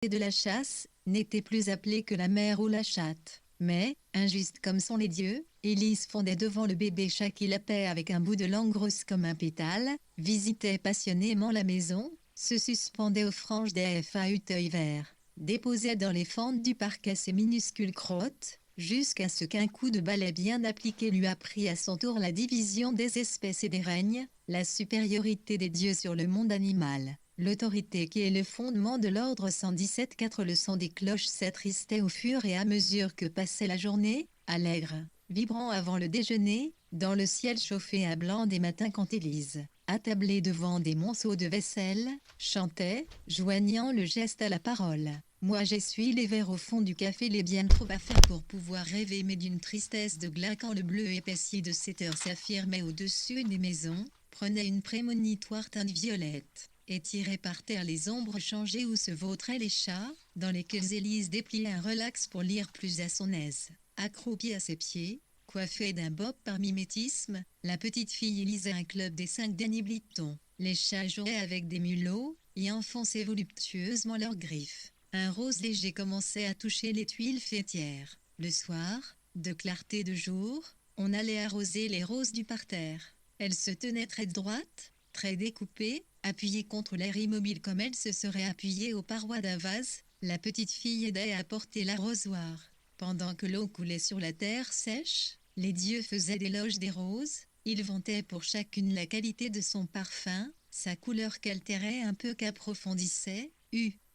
de la chasse, n'était plus appelée que la mère ou la chatte. Mais, injuste comme sont les dieux, Élise fondait devant le bébé chat qui lapait avec un bout de langue grosse comme un pétale, visitait passionnément la maison, se suspendait aux franges des fauteuils verts, déposait dans les fentes du parquet ses minuscules crottes, jusqu'à ce qu'un coup de balai bien appliqué lui apprit à son tour la division des espèces et des règnes, la supériorité des dieux sur le monde animal. L'autorité qui est le fondement de l'ordre 117-4. Le son des cloches s'attristait au fur et à mesure que passait la journée, allègre, vibrant avant le déjeuner, dans le ciel chauffé à blanc des matins quand Élise, attablée devant des monceaux de vaisselle, chantait, joignant le geste à la parole. Moi j'essuie les verres au fond du café, les bien trop à faire pour pouvoir rêver, mais d'une tristesse de glas quand le bleu épaissier de 7 heures s'affirmait au-dessus des maisons, prenait une prémonitoire teinte violette, et tirait par terre les ombres changées où se vautraient les chats, dans lesquels Élise dépliait un relax pour lire plus à son aise. Accroupie à ses pieds, coiffée d'un bob par mimétisme, la petite fille lisait un club des 5 d'Annie Blyton. Les chats jouaient avec des mulots, y enfonçaient voluptueusement leurs griffes. Un rose léger commençait à toucher les tuiles fêtières. Le soir, de clarté de jour, on allait arroser les roses du parterre. Elle se tenait très droite, très découpée, appuyée contre l'air immobile comme elle se serait appuyée aux parois d'un vase. La petite fille aidait à porter l'arrosoir. Pendant que l'eau coulait sur la terre sèche, les dieux faisaient l'éloge des roses. Ils vantaient pour chacune la qualité de son parfum, sa couleur qu'altérait un peu qu'approfondissait.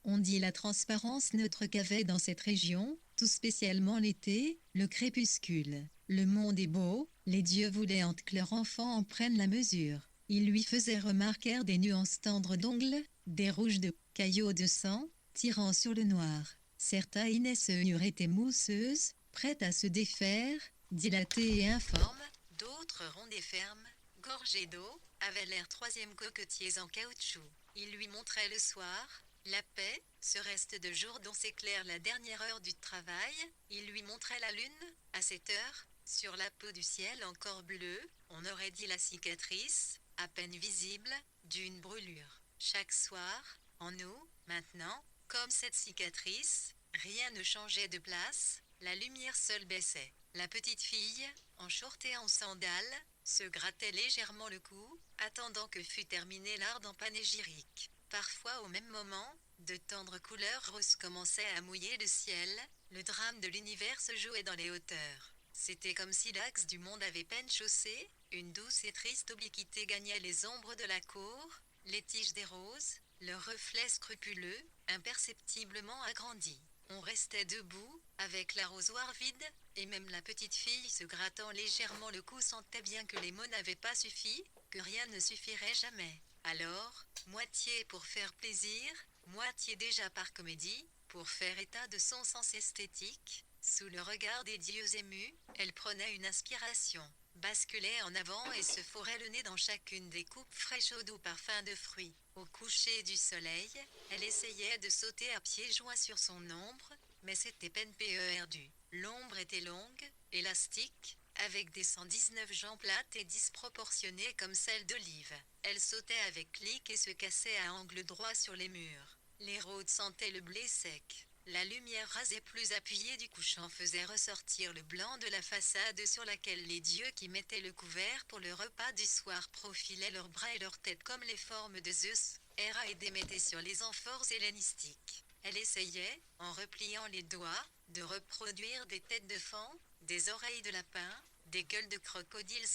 On dit la transparence neutre qu'avait dans cette région, tout spécialement l'été, le crépuscule. Le monde est beau, les dieux voulaient que leur enfant en prenne la mesure. Ils lui faisaient remarquer des nuances tendres d'ongles, des rouges de caillots de sang, tirant sur le noir. Certaines étaient mousseuses, prêtes à se défaire, dilatées et informes, d'autres rondes et fermes, gorgées d'eau, avaient l'air troisième coquetiers en caoutchouc. Il lui montrait le soir, la paix, ce reste de jour dont s'éclaire la dernière heure du travail. Il lui montrait la lune, à cette heure, sur la peau du ciel encore bleu, on aurait dit la cicatrice, à peine visible, d'une brûlure. Chaque soir, en nous, maintenant, comme cette cicatrice, rien ne changeait de place, la lumière seule baissait. La petite fille, en short et en sandales, se grattait légèrement le cou, attendant que fût terminé l'ardent panégyrique. Parfois au même moment, de tendres couleurs roses commençaient à mouiller le ciel, le drame de l'univers se jouait dans les hauteurs. C'était comme si l'axe du monde avait peine chaussé, une douce et triste obliquité gagnait les ombres de la cour, les tiges des roses, leur reflet scrupuleux, imperceptiblement agrandi. On restait debout, avec l'arrosoir vide, et même la petite fille se grattant légèrement le cou sentait bien que les mots n'avaient pas suffi, que rien ne suffirait jamais. Alors, moitié pour faire plaisir, moitié déjà par comédie, pour faire état de son sens esthétique, sous le regard des dieux émus, elle prenait une inspiration, basculait en avant et se fourrait le nez dans chacune des coupes fraîches au doux parfum de fruits. Au coucher du soleil, elle essayait de sauter à pieds joints sur son ombre, mais c'était peine perdue. L'ombre était longue, élastique, avec des 119 jambes plates et disproportionnées comme celles d'Olive. Elle sautait avec clic et se cassait à angle droit sur les murs. Les rôdes sentaient le blé sec. La lumière rasée plus appuyée du couchant faisait ressortir le blanc de la façade sur laquelle les dieux qui mettaient le couvert pour le repas du soir profilaient leurs bras et leurs têtes comme les formes de Zeus, Héra et Déméter sur les amphores hellénistiques. Elle essayait, en repliant les doigts, de reproduire des têtes de faon, des oreilles de lapin, des gueules de crocodiles.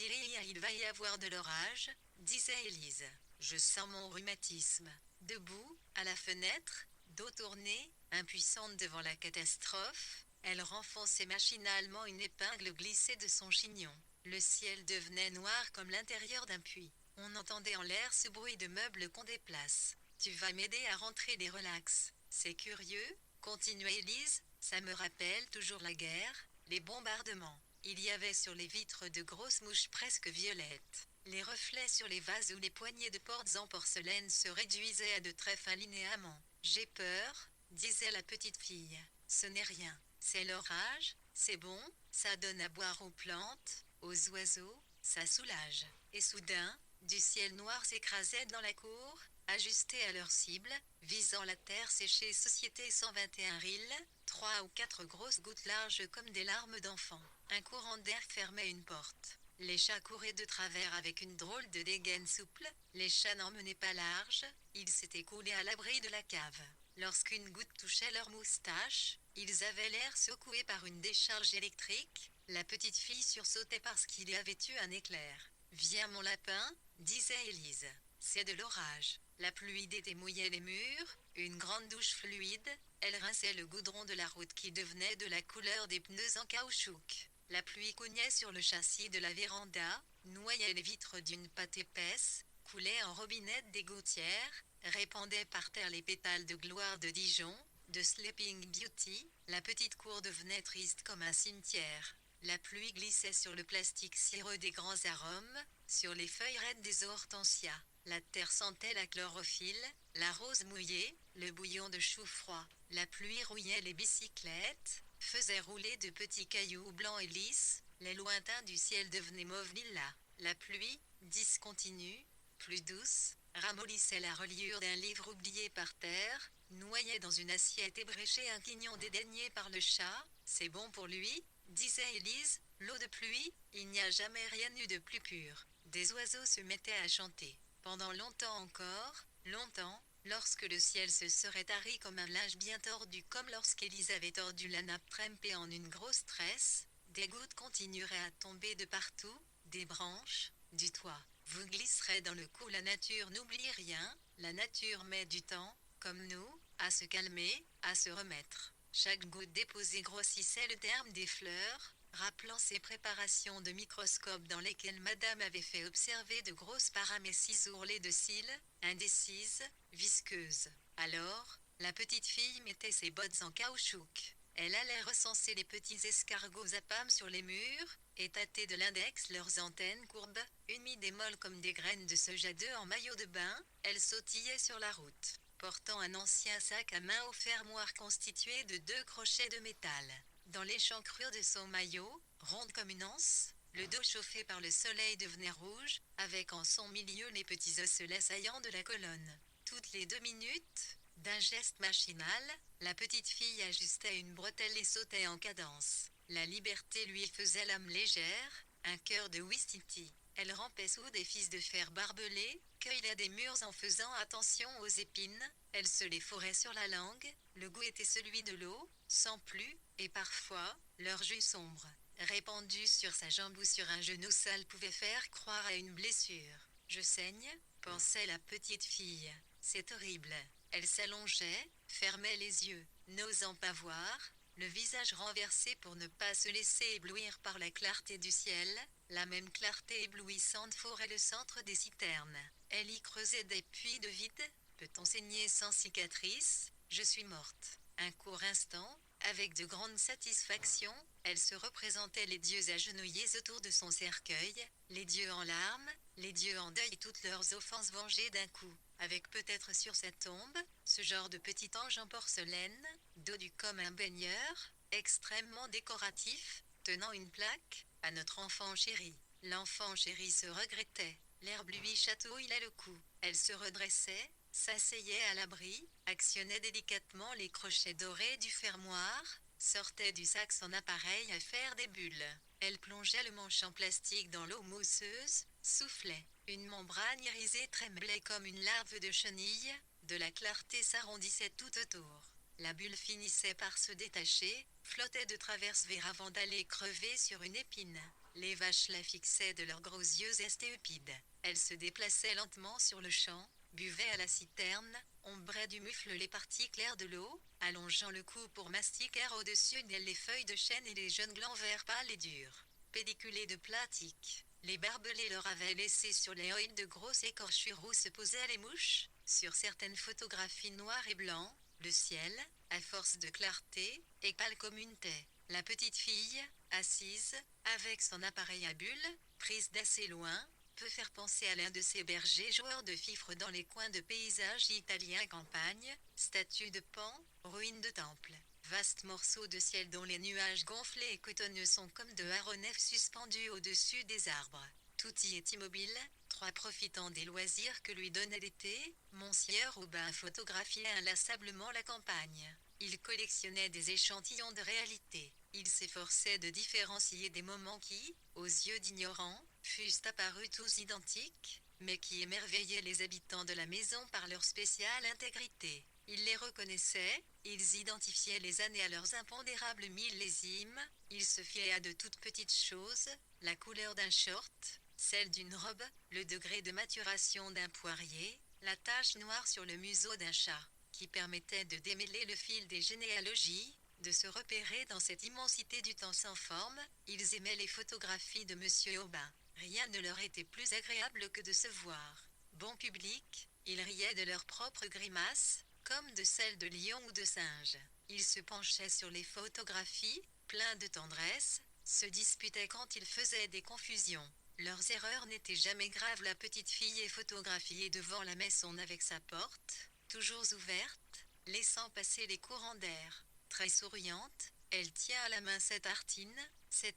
Il va y avoir de l'orage, disait Élise. Je sens mon rhumatisme. Debout, à la fenêtre, dos tourné, impuissante devant la catastrophe, elle renfonçait machinalement une épingle glissée de son chignon. Le ciel devenait noir comme l'intérieur d'un puits. On entendait en l'air ce bruit de meubles qu'on déplace. Tu vas m'aider à rentrer des relax. C'est curieux, continuait Élise, ça me rappelle toujours la guerre, les bombardements. Il y avait sur les vitres de grosses mouches presque violettes. Les reflets sur les vases ou les poignées de portes en porcelaine se réduisaient à de très fins linéaments. J'ai peur, disait la petite fille. Ce n'est rien. C'est l'orage, c'est bon, ça donne à boire aux plantes, aux oiseaux, ça soulage. Et soudain, du ciel noir s'écrasait dans la cour, ajusté à leur cible, visant la terre séchée. Société 121 Rille, 3 ou 4 grosses gouttes larges comme des larmes d'enfant. Un courant d'air fermait une porte. Les chats couraient de travers avec une drôle de dégaine souple. Les chats n'en menaient pas large, ils s'étaient coulés à l'abri de la cave. Lorsqu'une goutte touchait leur moustache, ils avaient l'air secoués par une décharge électrique. La petite fille sursautait parce qu'il y avait eu un éclair. « Viens mon lapin », disait Élise. « C'est de l'orage. » La pluie démouillait les murs, une grande douche fluide, elle rinçait le goudron de la route qui devenait de la couleur des pneus en caoutchouc. La pluie cognait sur le châssis de la véranda, noyait les vitres d'une pâte épaisse, coulait en robinettes des gouttières, répandait par terre les pétales de gloire de Dijon, de Sleeping Beauty. La petite cour devenait triste comme un cimetière. La pluie glissait sur le plastique cireux des grands arômes, sur les feuilles raides des hortensias. La terre sentait la chlorophylle, la rose mouillée, le bouillon de chou froid. La pluie rouillait les bicyclettes, faisait rouler de petits cailloux blancs et lisses. Les lointains du ciel devenaient mauve lilas. La pluie, discontinue, plus douce, ramollissait la reliure d'un livre oublié par terre, noyait dans une assiette ébréchée un quignon dédaigné par le chat. « C'est bon pour lui », disait Élise, « l'eau de pluie, il n'y a jamais rien eu de plus pur. » Des oiseaux se mettaient à chanter. Pendant longtemps encore, longtemps, lorsque le ciel se serait tari comme un linge bien tordu, comme lorsqu'Élise avait tordu la nappe trempée en une grosse tresse, des gouttes continueraient à tomber de partout, des branches, du toit. Vous glisserez dans le cou. La nature n'oublie rien, la nature met du temps, comme nous, à se calmer, à se remettre. Chaque goutte déposée grossissait le terme des fleurs, rappelant ces préparations de microscope dans lesquelles madame avait fait observer de grosses paramécies ourlées de cils, indécises, visqueuses. Alors, la petite fille mettait ses bottes en caoutchouc. Elle allait recenser les petits escargots à pâmes sur les murs, et tâter de l'index leurs antennes courbes, humides et molles comme des graines de soja d'œufs en maillot de bain. Elle sautillait sur la route, portant un ancien sac à main au fermoir constitué de 2 crochets de métal. Dans l'échancrure de son maillot, ronde comme une anse, le dos chauffé par le soleil devenait rouge, avec en son milieu les petits osselets saillants de la colonne. Toutes les 2 minutes, d'un geste machinal, la petite fille ajustait une bretelle et sautait en cadence. La liberté lui faisait l'âme légère, un cœur de Ouistiti. Elle rampait sous des fils de fer barbelés, cueillait des mûres en faisant attention aux épines, elle se les fourrait sur la langue. Le goût était celui de l'eau, sans plus, et parfois, leur jus sombre, répandu sur sa jambe ou sur un genou sale pouvait faire croire à une blessure. « Je saigne », pensait la petite fille. « C'est horrible. » Elle s'allongeait, fermait les yeux, n'osant pas voir, le visage renversé pour ne pas se laisser éblouir par la clarté du ciel. La même clarté éblouissante fourrait le centre des citernes. Elle y creusait des puits de vide. Peut-on saigner sans cicatrice ? Je suis morte. Un court instant, avec de grandes satisfactions, elle se représentait les dieux agenouillés autour de son cercueil, les dieux en larmes, les dieux en deuil, toutes leurs offenses vengées d'un coup. Avec peut-être sur cette tombe, ce genre de petit ange en porcelaine, dodu comme un baigneur, extrêmement décoratif, tenant une plaque, « À notre enfant chéri ». L'enfant chéri se regrettait, l'herbe lui chatouillait le cou, elle se redressait, s'asseyait à l'abri, actionnait délicatement les crochets dorés du fermoir, sortait du sac son appareil à faire des bulles. Elle plongeait le manche en plastique dans l'eau mousseuse, soufflait. Une membrane irisée tremblait comme une larve de chenille, de la clarté s'arrondissait tout autour. La bulle finissait par se détacher, flottait de travers vers avant d'aller crever sur une épine. Les vaches la fixaient de leurs gros yeux estéopides. Elle se déplaçait lentement sur le champ, buvait à la citerne, ombrait du mufle les parties claires de l'eau, allongeant le cou pour mastiquer au-dessus d'elle les feuilles de chêne et les jeunes glands verts pâles et durs. Pédiculés de plastique, les barbelés leur avaient laissé sur les oïls de grosses écorchures où se posaient les mouches. Sur certaines photographies noires et blancs, le ciel, à force de clarté, est pâle comme une taie. La petite fille, assise, avec son appareil à bulles, prise d'assez loin, peut faire penser à l'un de ces bergers joueurs de fifre dans les coins de paysages italiens campagne, statues de Pan, ruines de temples, vastes morceaux de ciel dont les nuages gonflés et cotonneux sont comme de aéronefs suspendus au-dessus des arbres. Tout y est immobile, trois profitant des loisirs que lui donnait l'été, Monsieur Aubin photographiait inlassablement la campagne. Il collectionnait des échantillons de réalité. Il s'efforçait de différencier des moments qui, aux yeux d'ignorants, fussent apparus tous identiques, mais qui émerveillaient les habitants de la maison par leur spéciale intégrité. Il les reconnaissait, ils identifiaient les années à leurs impondérables millésimes, il se fiait à de toutes petites choses, la couleur d'un short, celle d'une robe, le degré de maturation d'un poirier, la tache noire sur le museau d'un chat, qui permettait de démêler le fil des généalogies, de se repérer dans cette immensité du temps sans forme. Ils aimaient les photographies de Monsieur Aubin. Rien ne leur était plus agréable que de se voir. Bon public, ils riaient de leurs propres grimaces, comme de celles de lions ou de singes. Ils se penchaient sur les photographies, pleins de tendresse, se disputaient quand ils faisaient des confusions. Leurs erreurs n'étaient jamais graves. La petite fille est photographiée devant la maison avec sa porte, toujours ouverte, laissant passer les courants d'air. Très souriante, elle tient à la main cette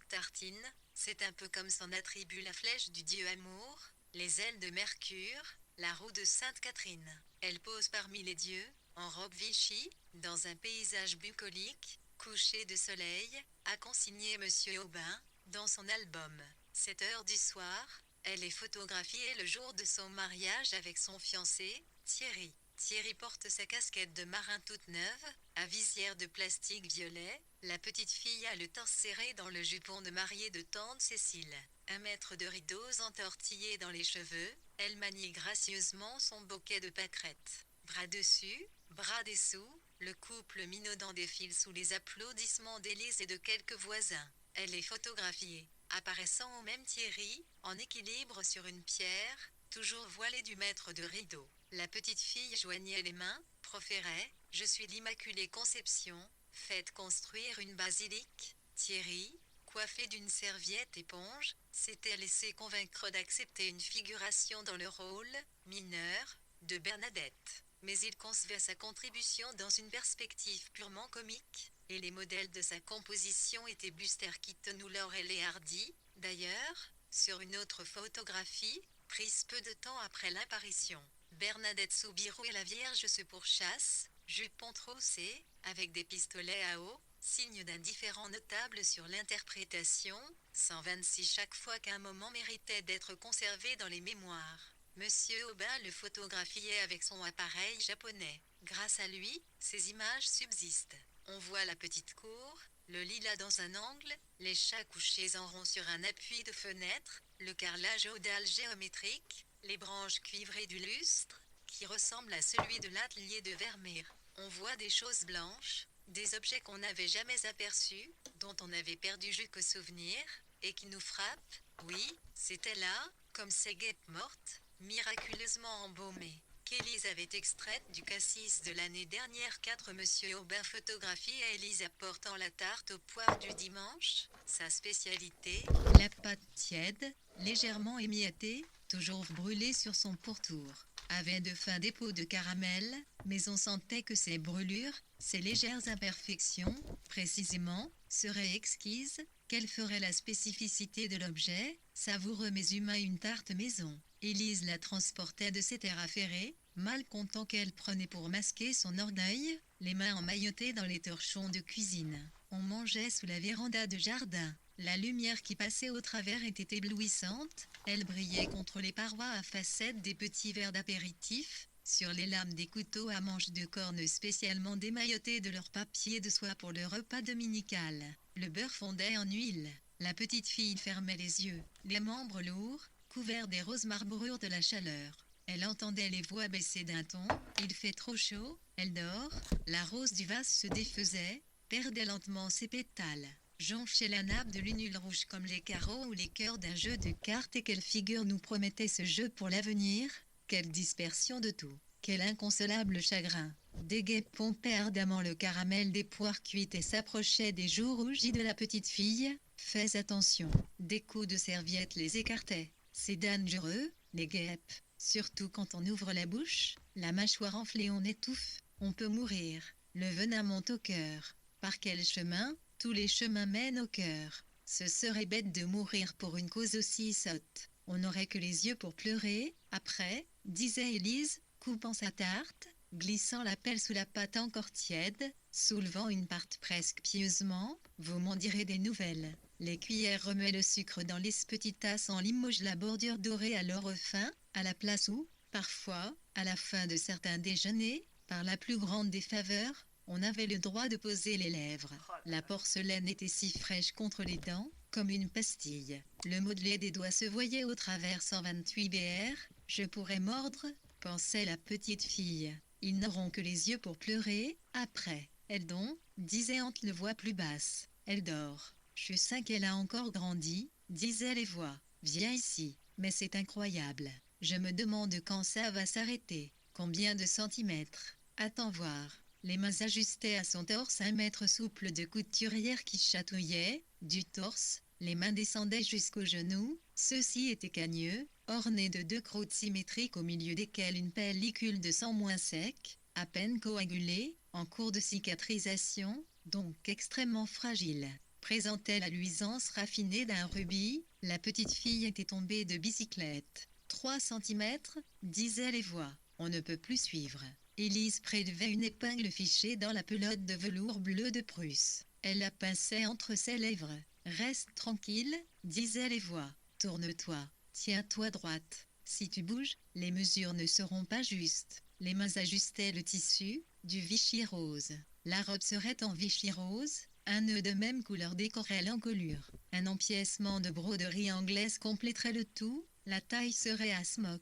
tartine, c'est un peu comme son attribut la flèche du dieu amour, les ailes de Mercure, la roue de Sainte Catherine. Elle pose parmi les dieux, en robe Vichy, dans un paysage bucolique, couché de soleil, a consigné Monsieur Aubin, dans son album. 7 heures du soir, elle est photographiée le jour de son mariage avec son fiancé, Thierry. Thierry porte sa casquette de marin toute neuve, à visière de plastique violet, la petite fille a le torse serré dans le jupon de mariée de tante Cécile. Un mètre de rideaux entortillés dans les cheveux, elle manie gracieusement son bouquet de pâquerettes. Bras dessus, bras dessous, le couple minaudant défile sous les applaudissements d'Élise et de quelques voisins. Elle est photographiée, apparaissant au même Thierry, en équilibre sur une pierre, toujours voilée du maître de rideau. La petite fille joignait les mains, proférait « Je suis l'Immaculée Conception, faites construire une basilique ». Thierry, coiffé d'une serviette éponge, s'était laissé convaincre d'accepter une figuration dans le rôle, mineur, de Bernadette. Mais il concevait sa contribution dans une perspective purement comique, et les modèles de sa composition étaient Buster Keaton ou Laurel et Hardy. D'ailleurs, sur une autre photographie, prise peu de temps après l'apparition, Bernadette Soubirous et la Vierge se pourchassent, jupon troussé, avec des pistolets à eau, signe d'un différend notable sur l'interprétation, 126 chaque fois qu'un moment méritait d'être conservé dans les mémoires. Monsieur Aubin le photographiait avec son appareil japonais. Grâce à lui, ces images subsistent. On voit la petite cour, le lilas dans un angle, les chats couchés en rond sur un appui de fenêtre, le carrelage odal géométrique, les branches cuivrées du lustre, qui ressemble à celui de l'atelier de Vermeer. On voit des choses blanches, des objets qu'on n'avait jamais aperçus, dont on avait perdu jusqu'au souvenir, et qui nous frappent. Oui, c'était là, comme ces guêpes mortes, miraculeusement embaumées, qu'Élise avait extraites du cassis de l'année dernière. 4 Monsieur Aubin photographie à Élise apportant la tarte aux poires du dimanche, sa spécialité, la pâte tiède, légèrement émiettée, toujours brûlée sur son pourtour, avait de fins dépôts de caramel, mais on sentait que ces brûlures, ces légères imperfections, précisément, seraient exquises, quelle ferait la spécificité de l'objet, savoureux mais humain une tarte maison. Élise la transportait de ses terres affairées, mal content qu'elle prenait pour masquer son orgueil, les mains emmaillotées dans les torchons de cuisine. On mangeait sous la véranda de jardin. La lumière qui passait au travers était éblouissante, elle brillait contre les parois à facettes des petits verres d'apéritif, sur les lames des couteaux à manches de corne spécialement démaillotés de leur papier de soie pour le repas dominical. Le beurre fondait en huile. La petite fille fermait les yeux, les membres lourds, couverts des roses marbrures de la chaleur. Elle entendait les voix baisser d'un ton, il fait trop chaud, elle dort, la rose du vase se défaisait, perdait lentement ses pétales, jonchait la nappe de lunule rouge comme les carreaux ou les cœurs d'un jeu de cartes. Et quelle figure nous promettait ce jeu pour l'avenir? Quelle dispersion de tout, quel inconsolable chagrin. Des guêpes pompaient ardemment le caramel des poires cuites et s'approchaient des joues rougies de la petite fille. Fais attention, des coups de serviette les écartaient. C'est dangereux, les guêpes, surtout quand on ouvre la bouche, la mâchoire enflée on étouffe, on peut mourir. Le venin monte au cœur. Par quel chemin? Tous les chemins mènent au cœur. Ce serait bête de mourir pour une cause aussi sotte. on n'aurait que les yeux pour pleurer, après, disait Élise, coupant sa tarte, glissant la pelle sous la pâte encore tiède, soulevant une parte presque pieusement, vous m'en direz des nouvelles. Les cuillères remuaient le sucre dans les petites tasses en limoges la bordure dorée à l'or fin, à la place où, parfois, à la fin de certains déjeuners, par la plus grande des faveurs, on avait le droit de poser les lèvres. La porcelaine était si fraîche contre les dents, comme une pastille. Le modelé des doigts se voyait au travers 128 BR. Je pourrais mordre, pensait la petite fille. Ils n'auront que les yeux pour pleurer, après. Eldon, disait Ante le voix plus basse. Elle dort. Je sais qu'elle a encore grandi, disaient les voix. Viens ici. Mais c'est incroyable. Je me demande quand ça va s'arrêter. Combien de centimètres? Attends voir. Les mains ajustaient à son torse un mètre souple de couturière qui chatouillait. Du torse, les mains descendaient jusqu'aux genoux. Ceux-ci étaient cagneux, ornés de 2 croûtes symétriques au milieu desquelles une pellicule de sang moins sec, à peine coagulée, en cours de cicatrisation, donc extrêmement fragile. Présentait la luisance raffinée d'un rubis, la petite fille était tombée de bicyclette. 3 centimètres, disaient les voix. On ne peut plus suivre. Élise prélevait une épingle fichée dans la pelote de velours bleu de Prusse. Elle la pinçait entre ses lèvres. Reste tranquille, disaient les voix. Tourne-toi, tiens-toi droite. Si tu bouges, les mesures ne seront pas justes. Les mains ajustaient le tissu, du Vichy rose. La robe serait en Vichy rose, un nœud de même couleur décorait l'encolure. Un empiècement de broderie anglaise compléterait le tout, la taille serait à smock.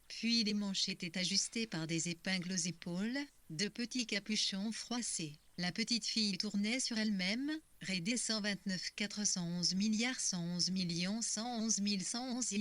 Puis les manches étaient ajustées par des épingles aux épaules, de petits capuchons froissés. La petite fille tournait sur elle-même, raidée 129 411 milliards 111 millions 111 111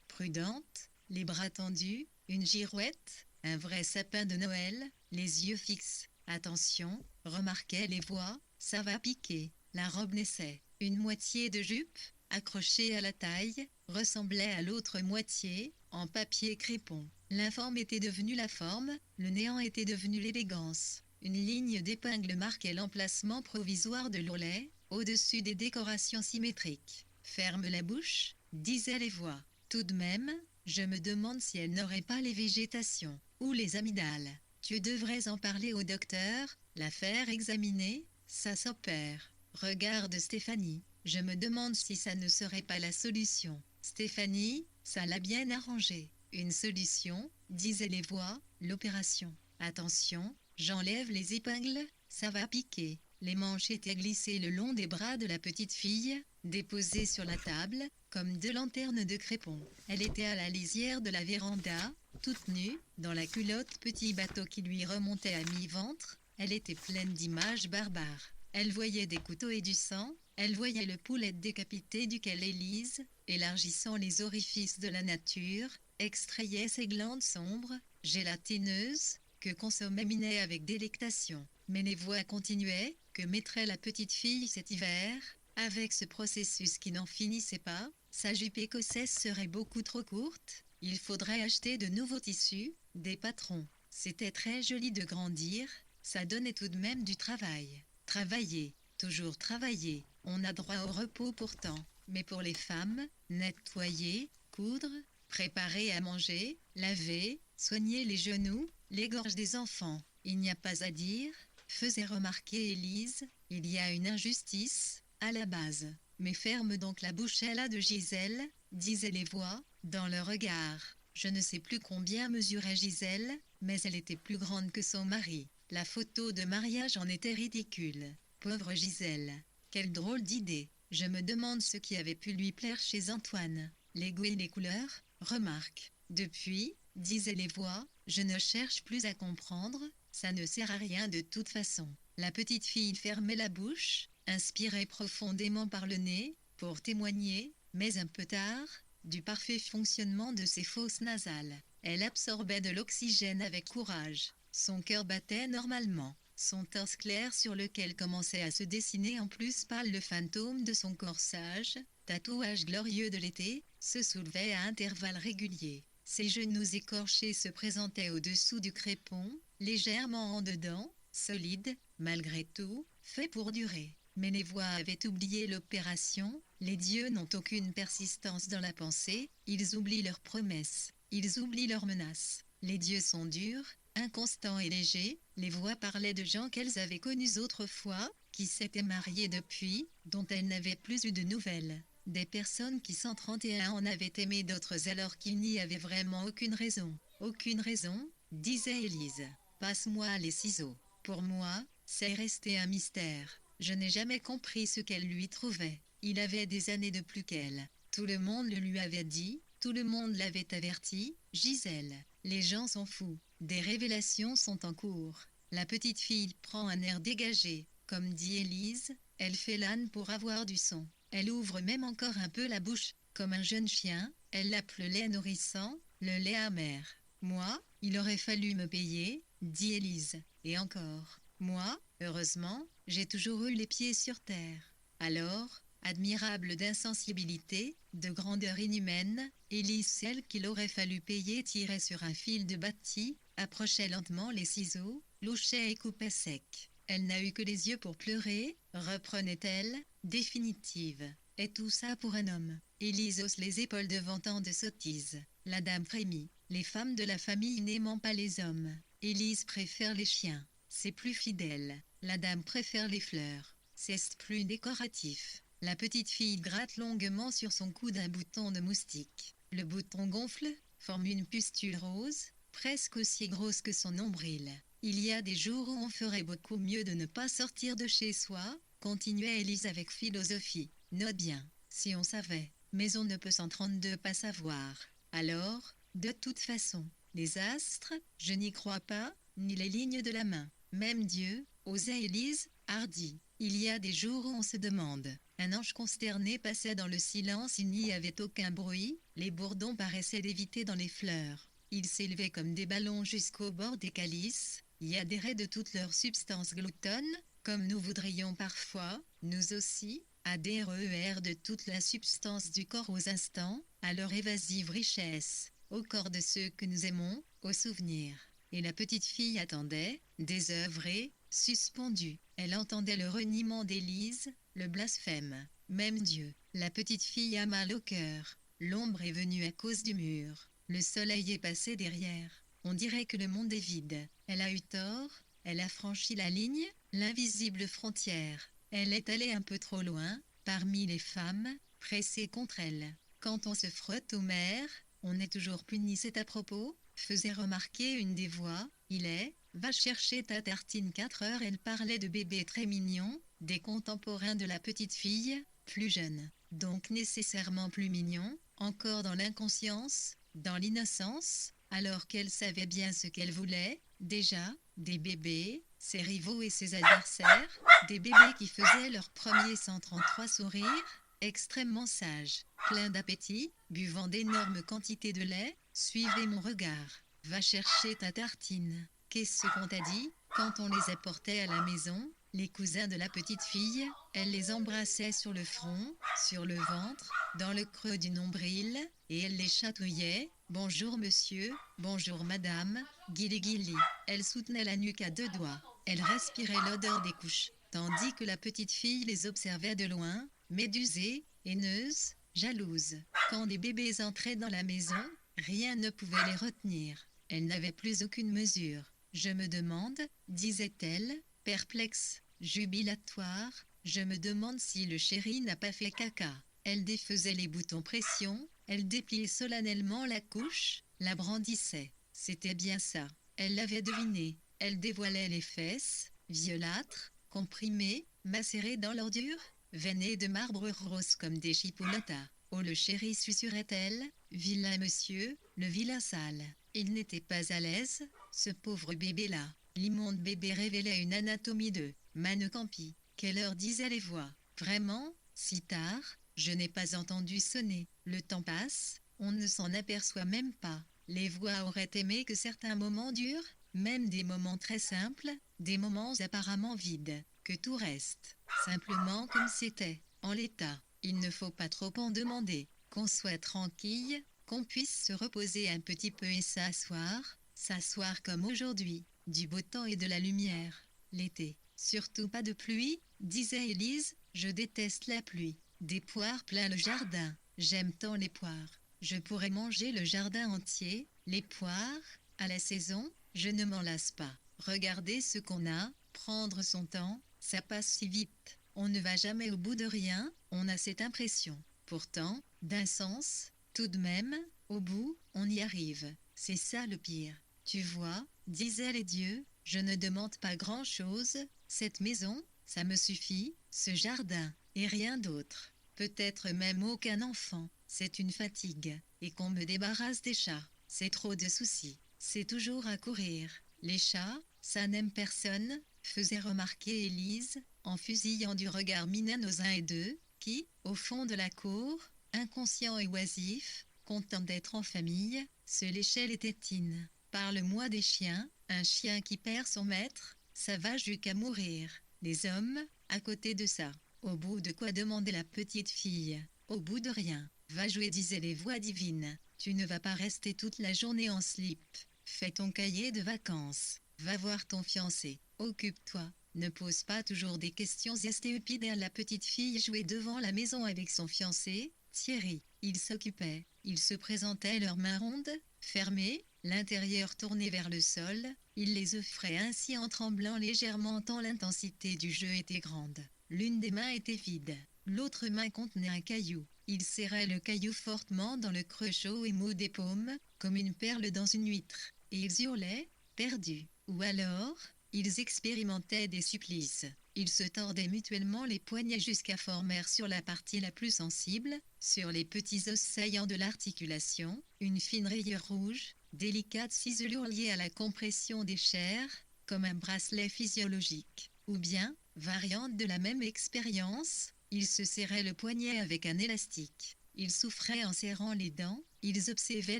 prudente, les bras tendus, une girouette, un vrai sapin de Noël, les yeux fixes. Attention, remarquaient les voix, ça va piquer. La robe naissait. Une moitié de jupe, accrochée à la taille, ressemblait à l'autre moitié, en papier crépon. L'informe était devenu la forme, le néant était devenu l'élégance. Une ligne d'épingle marquait l'emplacement provisoire de l'ourlet, au-dessus des décorations symétriques. Ferme la bouche, disaient les voix. Tout de même, je me demande si elle n'aurait pas les végétations, ou les amygdales. Tu devrais en parler au docteur, la faire examiner, ça s'opère. Regarde Stéphanie, je me demande si ça ne serait pas la solution. Stéphanie, ça l'a bien arrangé. Une solution, disaient les voix, l'opération. Attention, j'enlève les épingles, ça va piquer. Les manches étaient glissées le long des bras de la petite fille, déposées sur la table, comme 2 lanternes de crépon. Elle était à la lisière de la véranda, toute nue, dans la culotte petit bateau qui lui remontait à mi-ventre. Elle était pleine d'images barbares. Elle voyait des couteaux et du sang, elle voyait le poulet décapité duquel Élise, élargissant les orifices de la nature, extrayait ses glandes sombres, gélatineuses, que consommait Minet avec délectation. Mais les voix continuaient, que mettrait la petite fille cet hiver, avec ce processus qui n'en finissait pas, sa jupe écossaise serait beaucoup trop courte, il faudrait acheter de nouveaux tissus, des patrons. C'était très joli de grandir, ça donnait tout de même du travail. Travailler, toujours travailler, on a droit au repos pourtant. Mais pour les femmes, nettoyer, coudre, préparer à manger, laver, soigner les genoux, les gorges des enfants, il n'y a pas à dire, faisait remarquer Élise, il y a une injustice, à la base. Mais ferme donc la bouchelle de Gisèle, disaient les voix, dans le regard. Je ne sais plus combien mesurait Gisèle, mais elle était plus grande que son mari. La photo de mariage en était ridicule. Pauvre Gisèle. Quelle drôle d'idée. Je me demande ce qui avait pu lui plaire chez Antoine. Les goûts et les couleurs, remarque. Depuis, disaient les voix, je ne cherche plus à comprendre, ça ne sert à rien de toute façon. La petite fille fermait la bouche, inspirait profondément par le nez, pour témoigner, mais un peu tard, du parfait fonctionnement de ses fosses nasales. Elle absorbait de l'oxygène avec courage. Son cœur battait normalement. Son torse clair sur lequel commençait à se dessiner en plus pâle le fantôme de son corsage, tatouage glorieux de l'été, se soulevait à intervalles réguliers. Ses genoux écorchés se présentaient au-dessous du crépon, légèrement en dedans, solides, malgré tout, faits pour durer. Mais les voix avaient oublié l'opération, les dieux n'ont aucune persistance dans la pensée, ils oublient leurs promesses, ils oublient leurs menaces. Les dieux sont durs, inconstants et légers, les voix parlaient de gens qu'elles avaient connus autrefois, qui s'étaient mariés depuis, dont elles n'avaient plus eu de nouvelles. Des personnes qui 131 en avaient aimé d'autres alors qu'il n'y avait vraiment aucune raison. Aucune raison, disait Élise. Passe-moi les ciseaux. Pour moi, c'est resté un mystère. Je n'ai jamais compris ce qu'elle lui trouvait. Il avait des années de plus qu'elle. Tout le monde le lui avait dit, tout le monde l'avait averti. Gisèle, les gens sont fous. Des révélations sont en cours. La petite fille prend un air dégagé. Comme dit Élise, elle fait l'âne pour avoir du son. Elle ouvre même encore un peu la bouche, comme un jeune chien. Elle lappe le lait nourrissant, le lait amer. Moi, il aurait fallu me payer, dit Élise. Et encore. Moi, heureusement, j'ai toujours eu les pieds sur terre. Alors, admirable d'insensibilité, de grandeur inhumaine, Élise, celle qu'il aurait fallu payer, tirait sur un fil de bâti, approchait lentement les ciseaux, louchait et coupait sec. Elle n'a eu que les yeux pour pleurer, reprenait-elle, définitive. Et tout ça pour un homme. Élise hausse les épaules devant tant de sottises. La dame frémit. Les femmes de la famille n'aimant pas les hommes. Élise préfère les chiens. C'est plus fidèle. La dame préfère les fleurs. C'est plus décoratif. La petite fille gratte longuement sur son coude un bouton de moustique. Le bouton gonfle, forme une pustule rose, presque aussi grosse que son nombril. Il y a des jours où on ferait beaucoup mieux de ne pas sortir de chez soi, continuait Élise avec philosophie. Note bien, si on savait, mais on ne peut 132 pas savoir. Alors, de toute façon, les astres, je n'y crois pas, ni les lignes de la main. Même Dieu, osait Élise, hardi. Il y a des jours où on se demande. Un ange consterné passait dans le silence, il n'y avait aucun bruit, les bourdons paraissaient léviter dans les fleurs. Ils s'élevaient comme des ballons jusqu'au bord des calices, y adhéraient de toute leur substance gloutonne, comme nous voudrions parfois, nous aussi, adhérer de toute la substance du corps aux instants, à leur évasive richesse, au corps de ceux que nous aimons, aux souvenirs. Et la petite fille attendait, désœuvrée, suspendue. Elle entendait le reniement d'Élise, le blasphème. Même Dieu. La petite fille a mal au cœur. L'ombre est venue à cause du mur. Le soleil est passé derrière. On dirait que le monde est vide. Elle a eu tort. Elle a franchi la ligne, l'invisible frontière. Elle est allée un peu trop loin, parmi les femmes, pressée contre elle. Quand on se frotte aux mères, on est toujours puni. C'est à propos, faisait remarquer une des voix. Il est, va chercher ta tartine 4 heures. Elle parlait de bébés très mignons, des contemporains de la petite fille, plus jeune, donc nécessairement plus mignon, encore dans l'inconscience, dans l'innocence, alors qu'elle savait bien ce qu'elle voulait, déjà, des bébés, ses rivaux et ses adversaires, des bébés qui faisaient leur premier 133 sourires, extrêmement sages, pleins d'appétit, buvant d'énormes quantités de lait. Suivez mon regard, va chercher ta tartine. Qu'est-ce qu'on t'a dit? Quand on les apportait à la maison, les cousins de la petite fille, elle les embrassait sur le front, sur le ventre, dans le creux du nombril, et elle les chatouillait. Bonjour monsieur, bonjour madame, guili guili. Elle soutenait la nuque à 2 doigts. Elle respirait l'odeur des couches, tandis que la petite fille les observait de loin, médusée, haineuse, jalouse. Quand des bébés entraient dans la maison, rien ne pouvait les retenir. Elle n'avait plus aucune mesure. Je me demande, disait-elle, perplexe, jubilatoire, je me demande si le chéri n'a pas fait caca. Elle défaisait les boutons pression, elle dépliait solennellement la couche, la brandissait. C'était bien ça. Elle l'avait deviné. Elle dévoilait les fesses, violâtres, comprimées, macérées dans l'ordure, veinées de marbre rose comme des chipolatas. Oh le chéri, susurrait-elle, vilain monsieur, le vilain sale. Il n'était pas à l'aise, ce pauvre bébé-là. L'immonde bébé révélait une anatomie de mannequin. Quelle heure disaient les voix? Vraiment? Si tard? Je n'ai pas entendu sonner. Le temps passe, on ne s'en aperçoit même pas. Les voix auraient aimé que certains moments durent, même des moments très simples, des moments apparemment vides, que tout reste, simplement comme c'était, en l'état. Il ne faut pas trop en demander, qu'on soit tranquille, qu'on puisse se reposer un petit peu et s'asseoir comme aujourd'hui, du beau temps et de la lumière. L'été, Surtout pas de pluie, disait Élise, je déteste la pluie. Des poires plein le jardin, j'aime tant les poires. Je pourrais manger le jardin entier, les poires, à la saison, je ne m'en lasse pas. Regardez ce qu'on a, prendre son temps, ça passe si vite. On ne va jamais au bout de rien, on a cette impression. Pourtant, d'un sens, tout de même, au bout, on y arrive. C'est ça le pire. Tu vois, disaient les dieux, je ne demande pas grand-chose, cette maison, ça me suffit, ce jardin, et rien d'autre. Peut-être même aucun enfant, c'est une fatigue, et qu'on me débarrasse des chats, c'est trop de soucis, c'est toujours à courir. Les chats, ça n'aime personne, faisait remarquer Élise, en fusillant du regard minable aux uns et deux, qui, au fond de la cour, inconscients et oisifs, contents d'être en famille, se léchaient les tétines. Parle-moi des chiens, un chien qui perd son maître, ça va jusqu'à mourir. Les hommes, à côté de ça. Au bout de quoi demandait la petite fille. Au bout de rien. Va jouer, disaient les voix divines. Tu ne vas pas rester toute la journée en slip. Fais ton cahier de vacances. Va voir ton fiancé. Occupe-toi. Ne pose pas toujours des questions stupides. La petite fille jouait devant la maison avec son fiancé, Thierry. Il s'occupait. Il se présentait leurs mains rondes, fermées, l'intérieur tourné vers le sol. Il les offrait ainsi en tremblant légèrement tant l'intensité du jeu était grande. L'une des mains était vide. L'autre main contenait un caillou. Il serrait le caillou fortement dans le creux chaud et mou des paumes, comme une perle dans une huître. Et ils hurlaient, perdus. Ou alors, ils expérimentaient des supplices. Ils se tordaient mutuellement les poignets jusqu'à former sur la partie la plus sensible, sur les petits os saillants de l'articulation, une fine rayure rouge, délicate ciselure liée à la compression des chairs, comme un bracelet physiologique. Ou bien, variante de la même expérience, ils se serraient le poignet avec un élastique. Ils souffraient en serrant les dents, ils observaient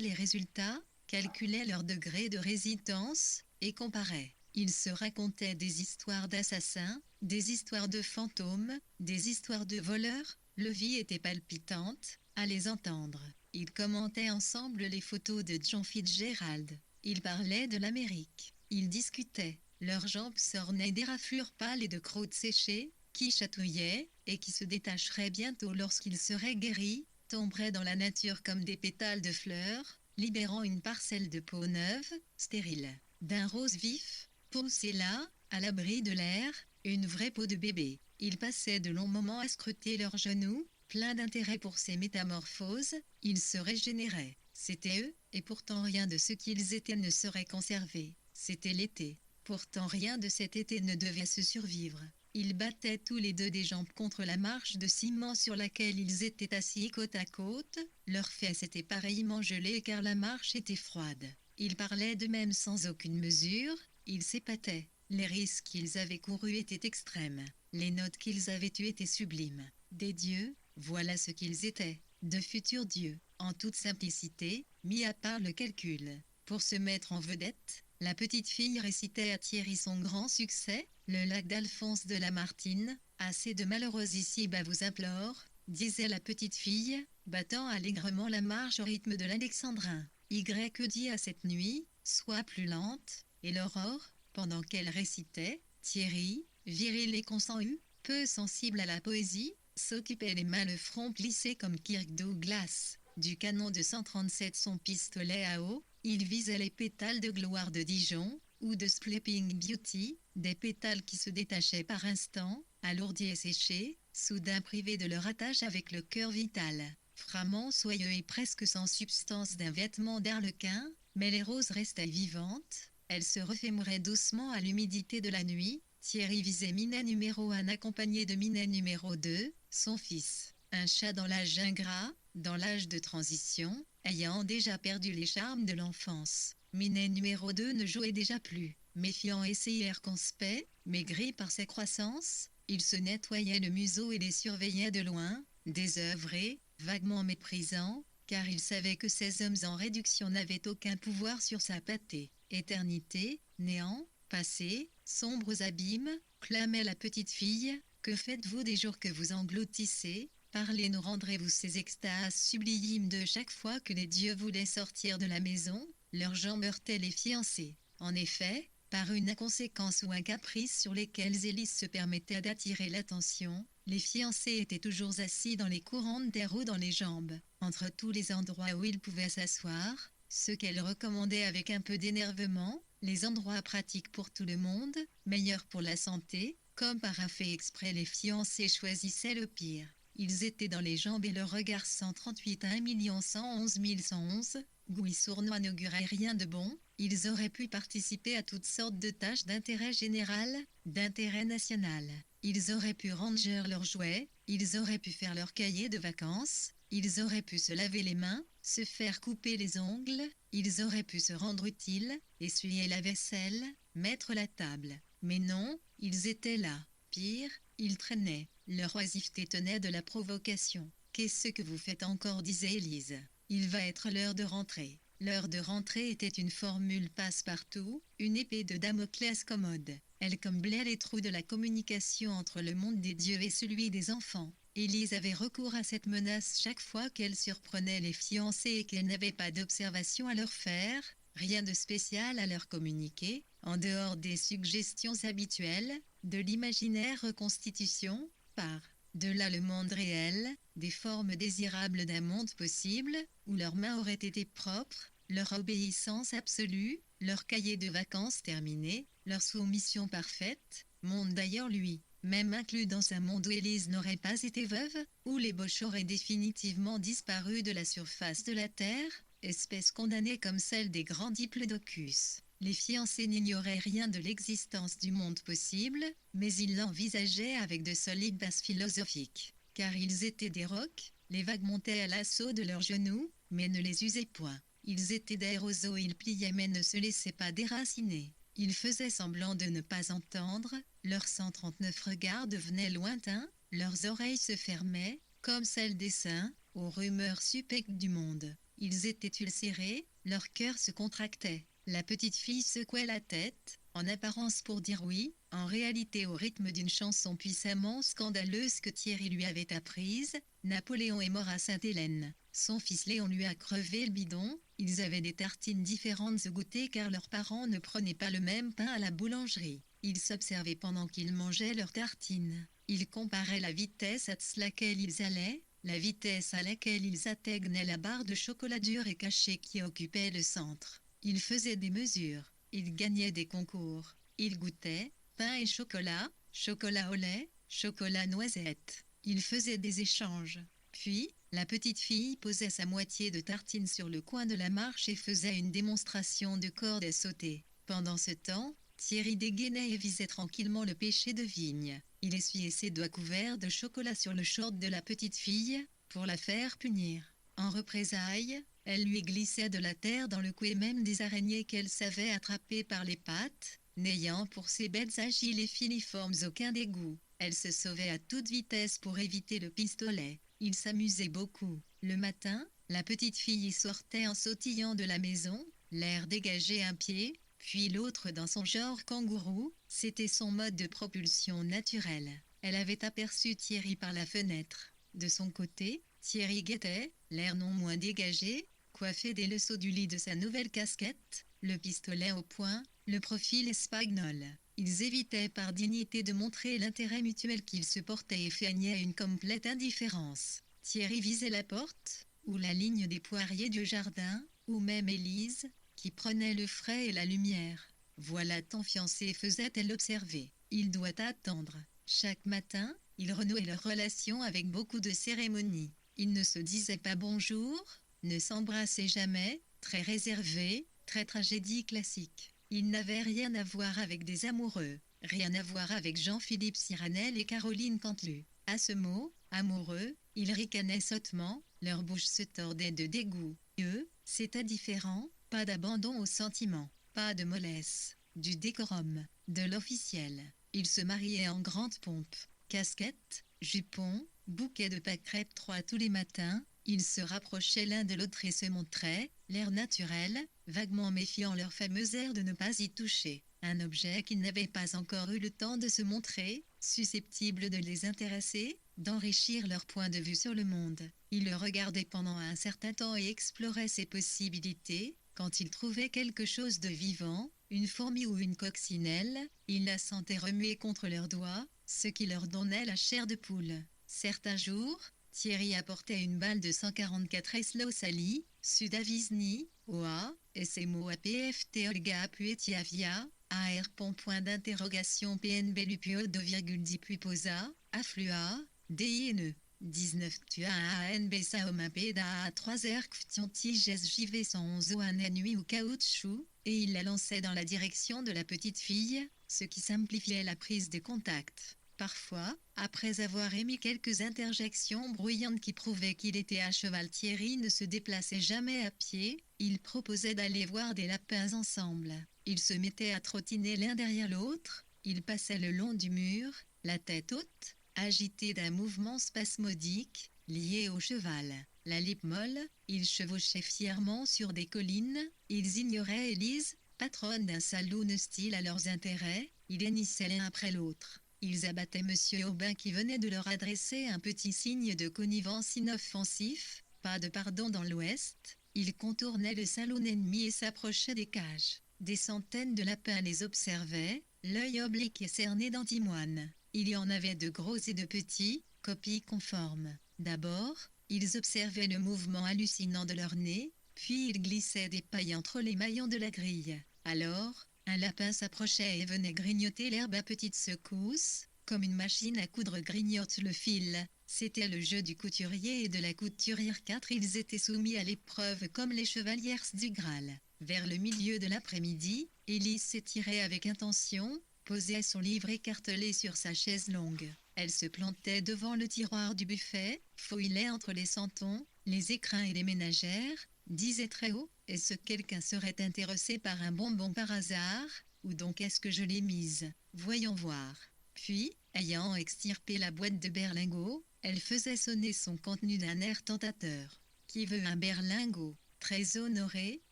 les résultats, calculaient leur degré de résistance, et comparaient. Ils se racontaient des histoires d'assassins, des histoires de fantômes, des histoires de voleurs. Le vie était palpitante, à les entendre. Ils commentaient ensemble les photos de John Fitzgerald. Ils parlaient de l'Amérique. Ils discutaient. Leurs jambes s'ornaient des raflures pâles et de croûtes séchées, qui chatouillaient, et qui se détacheraient bientôt lorsqu'ils seraient guéris, tomberaient dans la nature comme des pétales de fleurs, libérant une parcelle de peau neuve, stérile, d'un rose vif, poussée là, à l'abri de l'air, une vraie peau de bébé. Ils passaient de longs moments à scruter leurs genoux, pleins d'intérêt pour ces métamorphoses, ils se régénéraient. C'était eux, et pourtant rien de ce qu'ils étaient ne serait conservé. C'était l'été. Pourtant rien de cet été ne devait se survivre. Ils battaient tous les deux des jambes contre la marche de ciment sur laquelle ils étaient assis côte à côte. Leurs fesses étaient pareillement gelées car la marche était froide. Ils parlaient d'eux-mêmes sans aucune mesure, ils s'épataient. Les risques qu'ils avaient courus étaient extrêmes. Les notes qu'ils avaient eues étaient sublimes. Des dieux, voilà ce qu'ils étaient. De futurs dieux, en toute simplicité, mis à part le calcul. Pour se mettre en vedette, la petite fille récitait à Thierry son grand succès, le lac d'Alphonse de Lamartine. Assez de malheureux ici-bas vous implore, disait la petite fille, battant allègrement la marche au rythme de l'alexandrin. Y dit à cette nuit, soit plus lente, et l'aurore, pendant qu'elle récitait, Thierry, viril et consenu, peu sensible à la poésie, s'occupait les mains le front plissé comme Kirk Douglas. Du canon de 137 son pistolet à eau, il visait les pétales de gloire de Dijon, ou de Sleeping Beauty, des pétales qui se détachaient par instants, alourdis et séchés, soudain privés de leur attache avec le cœur vital. Framant soyeux et presque sans substance d'un vêtement d'arlequin, mais les roses restaient vivantes, elles se refémoraient doucement à l'humidité de la nuit. Thierry visait Minet numéro 1 accompagné de Minet numéro 2, son fils. Un chat dans l'âge ingrat, dans l'âge de transition, ayant déjà perdu les charmes de l'enfance. Minet numéro 2 ne jouait déjà plus. Méfiant et circonspect, maigri par sa croissance, il se nettoyait le museau et les surveillait de loin, désœuvré, vaguement méprisant, car il savait que ces hommes en réduction n'avaient aucun pouvoir sur sa pâtée. Éternité, néant, passé, sombres abîmes, clamait la petite fille, que faites-vous des jours que vous engloutissez? Parlez, nous rendrez-vous ces extases sublimes de chaque fois que les dieux voulaient sortir de la maison, leurs jambes heurtaient les fiancés. En effet, Par une inconséquence ou un caprice sur lesquels Élise se permettait d'attirer l'attention, les fiancés étaient toujours assis dans les courantes des roues dans les jambes, entre tous les endroits où ils pouvaient s'asseoir, ce qu'elle recommandait avec un peu d'énervement, les endroits pratiques pour tout le monde, meilleurs pour la santé, comme par un fait exprès les fiancés choisissaient le pire. Ils étaient dans les jambes et le regard 138 à 1 111 111, Gouy sournois n'augurait rien de bon, ils auraient pu participer à toutes sortes de tâches d'intérêt général, d'intérêt national. Ils auraient pu ranger leurs jouets, ils auraient pu faire leur cahier de vacances, ils auraient pu se laver les mains, se faire couper les ongles, ils auraient pu se rendre utiles, essuyer la vaisselle, mettre la table. Mais non, ils étaient là. Pire, ils traînaient. Leur oisiveté tenait de la provocation. « Qu'est-ce que vous faites encore » disait Élise. « Il va être l'heure de rentrer. » L'heure de rentrer était une formule passe-partout, une épée de Damoclès commode. Elle comblait les trous de la communication entre le monde des dieux et celui des enfants. Élise avait recours à cette menace chaque fois qu'elle surprenait les fiancés et qu'elle n'avait pas d'observation à leur faire, rien de spécial à leur communiquer, en dehors des suggestions habituelles, de l'imaginaire reconstitution, par de là le monde réel, des formes désirables d'un monde possible, où leurs mains auraient été propres, leur obéissance absolue, leur cahier de vacances terminé, leur soumission parfaite, monde d'ailleurs lui, même inclus dans un monde où Élise n'aurait pas été veuve, où l'ébauche aurait définitivement disparu de la surface de la terre, espèce condamnée comme celle des grands diplodocus. Les fiancés n'ignoraient rien de l'existence du monde possible, mais ils l'envisageaient avec de solides bases philosophiques. Car ils étaient des rocs, les vagues montaient à l'assaut de leurs genoux, mais ne les usaient point. Ils étaient des roseaux, ils pliaient mais ne se laissaient pas déraciner. Ils faisaient semblant de ne pas entendre, leurs 139 regards devenaient lointains, leurs oreilles se fermaient, comme celles des saints, aux rumeurs suspectes du monde. Ils étaient ulcérés, leur cœur se contractait. La petite fille secouait la tête, en apparence pour dire oui, en réalité au rythme d'une chanson puissamment scandaleuse que Thierry lui avait apprise. Napoléon est mort à Sainte-Hélène. Son fils Léon lui a crevé le bidon. Ils avaient des tartines différentes au goûter car leurs parents ne prenaient pas le même pain à la boulangerie. Ils s'observaient pendant qu'ils mangeaient leurs tartines. Ils comparaient la vitesse à laquelle ils allaient, la vitesse à laquelle ils atteignaient la barre de chocolat dur et caché qui occupait le centre. Ils faisaient des mesures, ils gagnaient des concours, ils goûtaient, pain et chocolat, chocolat au lait, chocolat noisette. Ils faisaient des échanges. Puis, la petite fille posait sa moitié de tartine sur le coin de la marche et faisait une démonstration de corde à sauter. Pendant ce temps, Thierry dégainait et visait tranquillement le pêcher de vigne. Il essuyait ses doigts couverts de chocolat sur le short de la petite fille, pour la faire punir. En représailles, elle lui glissait de la terre dans le cou et même des araignées qu'elle savait attraper par les pattes, n'ayant pour ces bêtes agiles et filiformes aucun dégoût. Elle se sauvait à toute vitesse pour éviter le pistolet. Il s'amusait beaucoup. Le matin, la petite fille sortait en sautillant de la maison, l'air dégagé un pied, puis l'autre dans son genre kangourou, c'était son mode de propulsion naturel. Elle avait aperçu Thierry par la fenêtre. De son côté, Thierry guettait, l'air non moins dégagé, coiffé dès le saut du lit de sa nouvelle casquette, le pistolet au poing, le profil espagnol. Ils évitaient par dignité de montrer l'intérêt mutuel qu'ils se portaient et feignaient une complète indifférence. Thierry visait la porte, ou la ligne des poiriers du jardin, ou même Élise, qui prenait le frais et la lumière. Voilà ton fiancé, faisait-elle observer. Il doit attendre. Chaque matin, ils renouaient leur relation avec beaucoup de cérémonie. Ils ne se disaient pas bonjour, ne s'embrassaient jamais, très réservés, très tragédie classique. Ils n'avaient rien à voir avec des amoureux, rien à voir avec Jean-Philippe Siranel et Caroline Cantelup. À ce mot, amoureux, ils ricanaient sottement, leur bouche se tordait de dégoût. Eux, c'était différent, pas d'abandon aux sentiments, pas de mollesse, du décorum, de l'officiel. Ils se mariaient en grande pompe, casquette, jupon, bouquet de pâquerettes 3 tous les matins. Ils se rapprochaient l'un de l'autre et se montraient, l'air naturel, vaguement méfiant leur fameux air de ne pas y toucher. Un objet qu'ils n'avaient pas encore eu le temps de se montrer, susceptible de les intéresser, d'enrichir leur point de vue sur le monde. Ils le regardaient pendant un certain temps et exploraient ses possibilités. Quand ils trouvaient quelque chose de vivant, une fourmi ou une coccinelle, ils la sentaient remuer contre leurs doigts, ce qui leur donnait la chair de poule. Certains jours, Thierry apportait une balle de 144 Eslo Sali, Sudavizny, OA, SMO APFT Olga Puetiavia, AR point d'interrogation PNB Lupio 2,10 puis posa, Afflua, DINE. 19 Tua ANB Saoma Peda 3R Kftion Tiges JV 111 Oan Nuit ou Caoutchouc, et il la lançait dans la direction de la petite fille, ce qui simplifiait la prise de contact. Parfois, après avoir émis quelques interjections bruyantes qui prouvaient qu'il était à cheval, Thierry ne se déplaçait jamais à pied, il proposait d'aller voir des lapins ensemble. Ils se mettaient à trottiner l'un derrière l'autre, ils passaient le long du mur, la tête haute, agités d'un mouvement spasmodique, lié au cheval. La lippe molle, ils chevauchaient fièrement sur des collines, ils ignoraient Élise, patronne d'un saloon hostile à leurs intérêts, ils hennissaient l'un après l'autre. Ils abattaient Monsieur Aubin qui venait de leur adresser un petit signe de connivence inoffensif, pas de pardon dans l'Ouest, ils contournaient le saloon ennemi et s'approchaient des cages. Des centaines de lapins les observaient, l'œil oblique et cerné d'antimoine. Il y en avait de gros et de petits, copies conformes. D'abord, ils observaient le mouvement hallucinant de leur nez, puis ils glissaient des pailles entre les maillons de la grille. Alors, un lapin s'approchait et venait grignoter l'herbe à petites secousses, comme une machine à coudre grignote le fil. C'était le jeu du couturier et de la couturière. 4 Ils étaient soumis à l'épreuve comme les chevalières du Graal. Vers le milieu de l'après-midi, Élise s'étirait avec intention, posait son livre écartelé sur sa chaise longue. Elle se plantait devant le tiroir du buffet, fouillait entre les santons, les écrins et les ménagères, disait très haut, est-ce que quelqu'un serait intéressé par un bonbon par hasard, ou donc est-ce que je l'ai mise? Voyons voir. Puis, ayant extirpé la boîte de berlingots, elle faisait sonner son contenu d'un air tentateur. Qui veut un berlingot? Très honoré,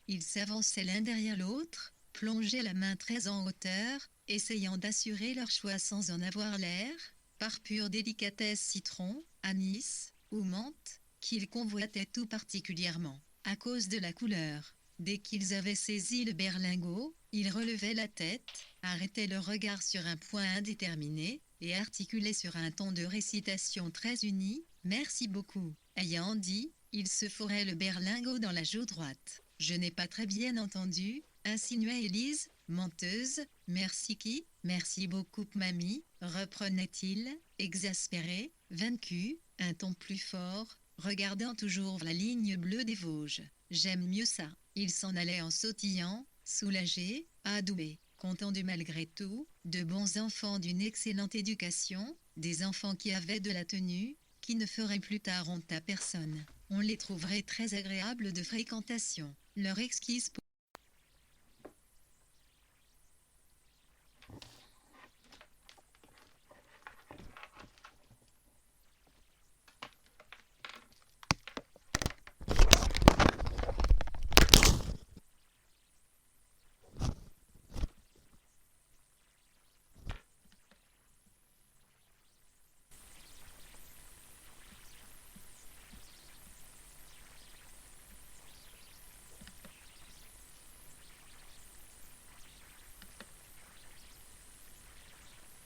ils s'avançaient l'un derrière l'autre, plongeaient la main très en hauteur, essayant d'assurer leur choix sans en avoir l'air, par pure délicatesse citron, anis, ou menthe, qu'ils convoitaient tout particulièrement, à cause de la couleur. Dès qu'ils avaient saisi le berlingot, ils relevaient la tête, arrêtaient leur regard sur un point indéterminé, et articulaient sur un ton de récitation très uni, « Merci beaucoup ». Ayant dit, ils se fourraient le berlingot dans la joue droite. « Je n'ai pas très bien entendu », insinuait Élise, menteuse. « Merci qui? Merci beaucoup mamie », reprenait-il, exaspéré, vaincu, un ton plus fort, regardant toujours la ligne bleue des Vosges. « J'aime mieux ça ». Il s'en allait en sautillant, soulagé, adoubé, contendu malgré tout, de bons enfants d'une excellente éducation, des enfants qui avaient de la tenue, qui ne feraient plus tard honte à personne. On les trouverait très agréables de fréquentation. Leur exquise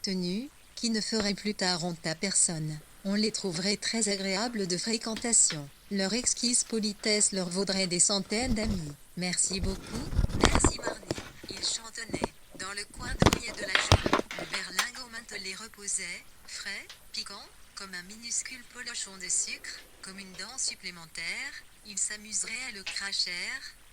tenue, qui ne ferait plus tard honte à personne. On les trouverait très agréables de fréquentation. Leur exquise politesse leur vaudrait des centaines d'amis. Merci beaucoup, merci Marnie. Il chantonnait. Dans le coin douillet de la joue, le berlingot mantelé reposait, frais, piquant, comme un minuscule polochon de sucre, comme une dent supplémentaire. Il s'amuserait à le cracher,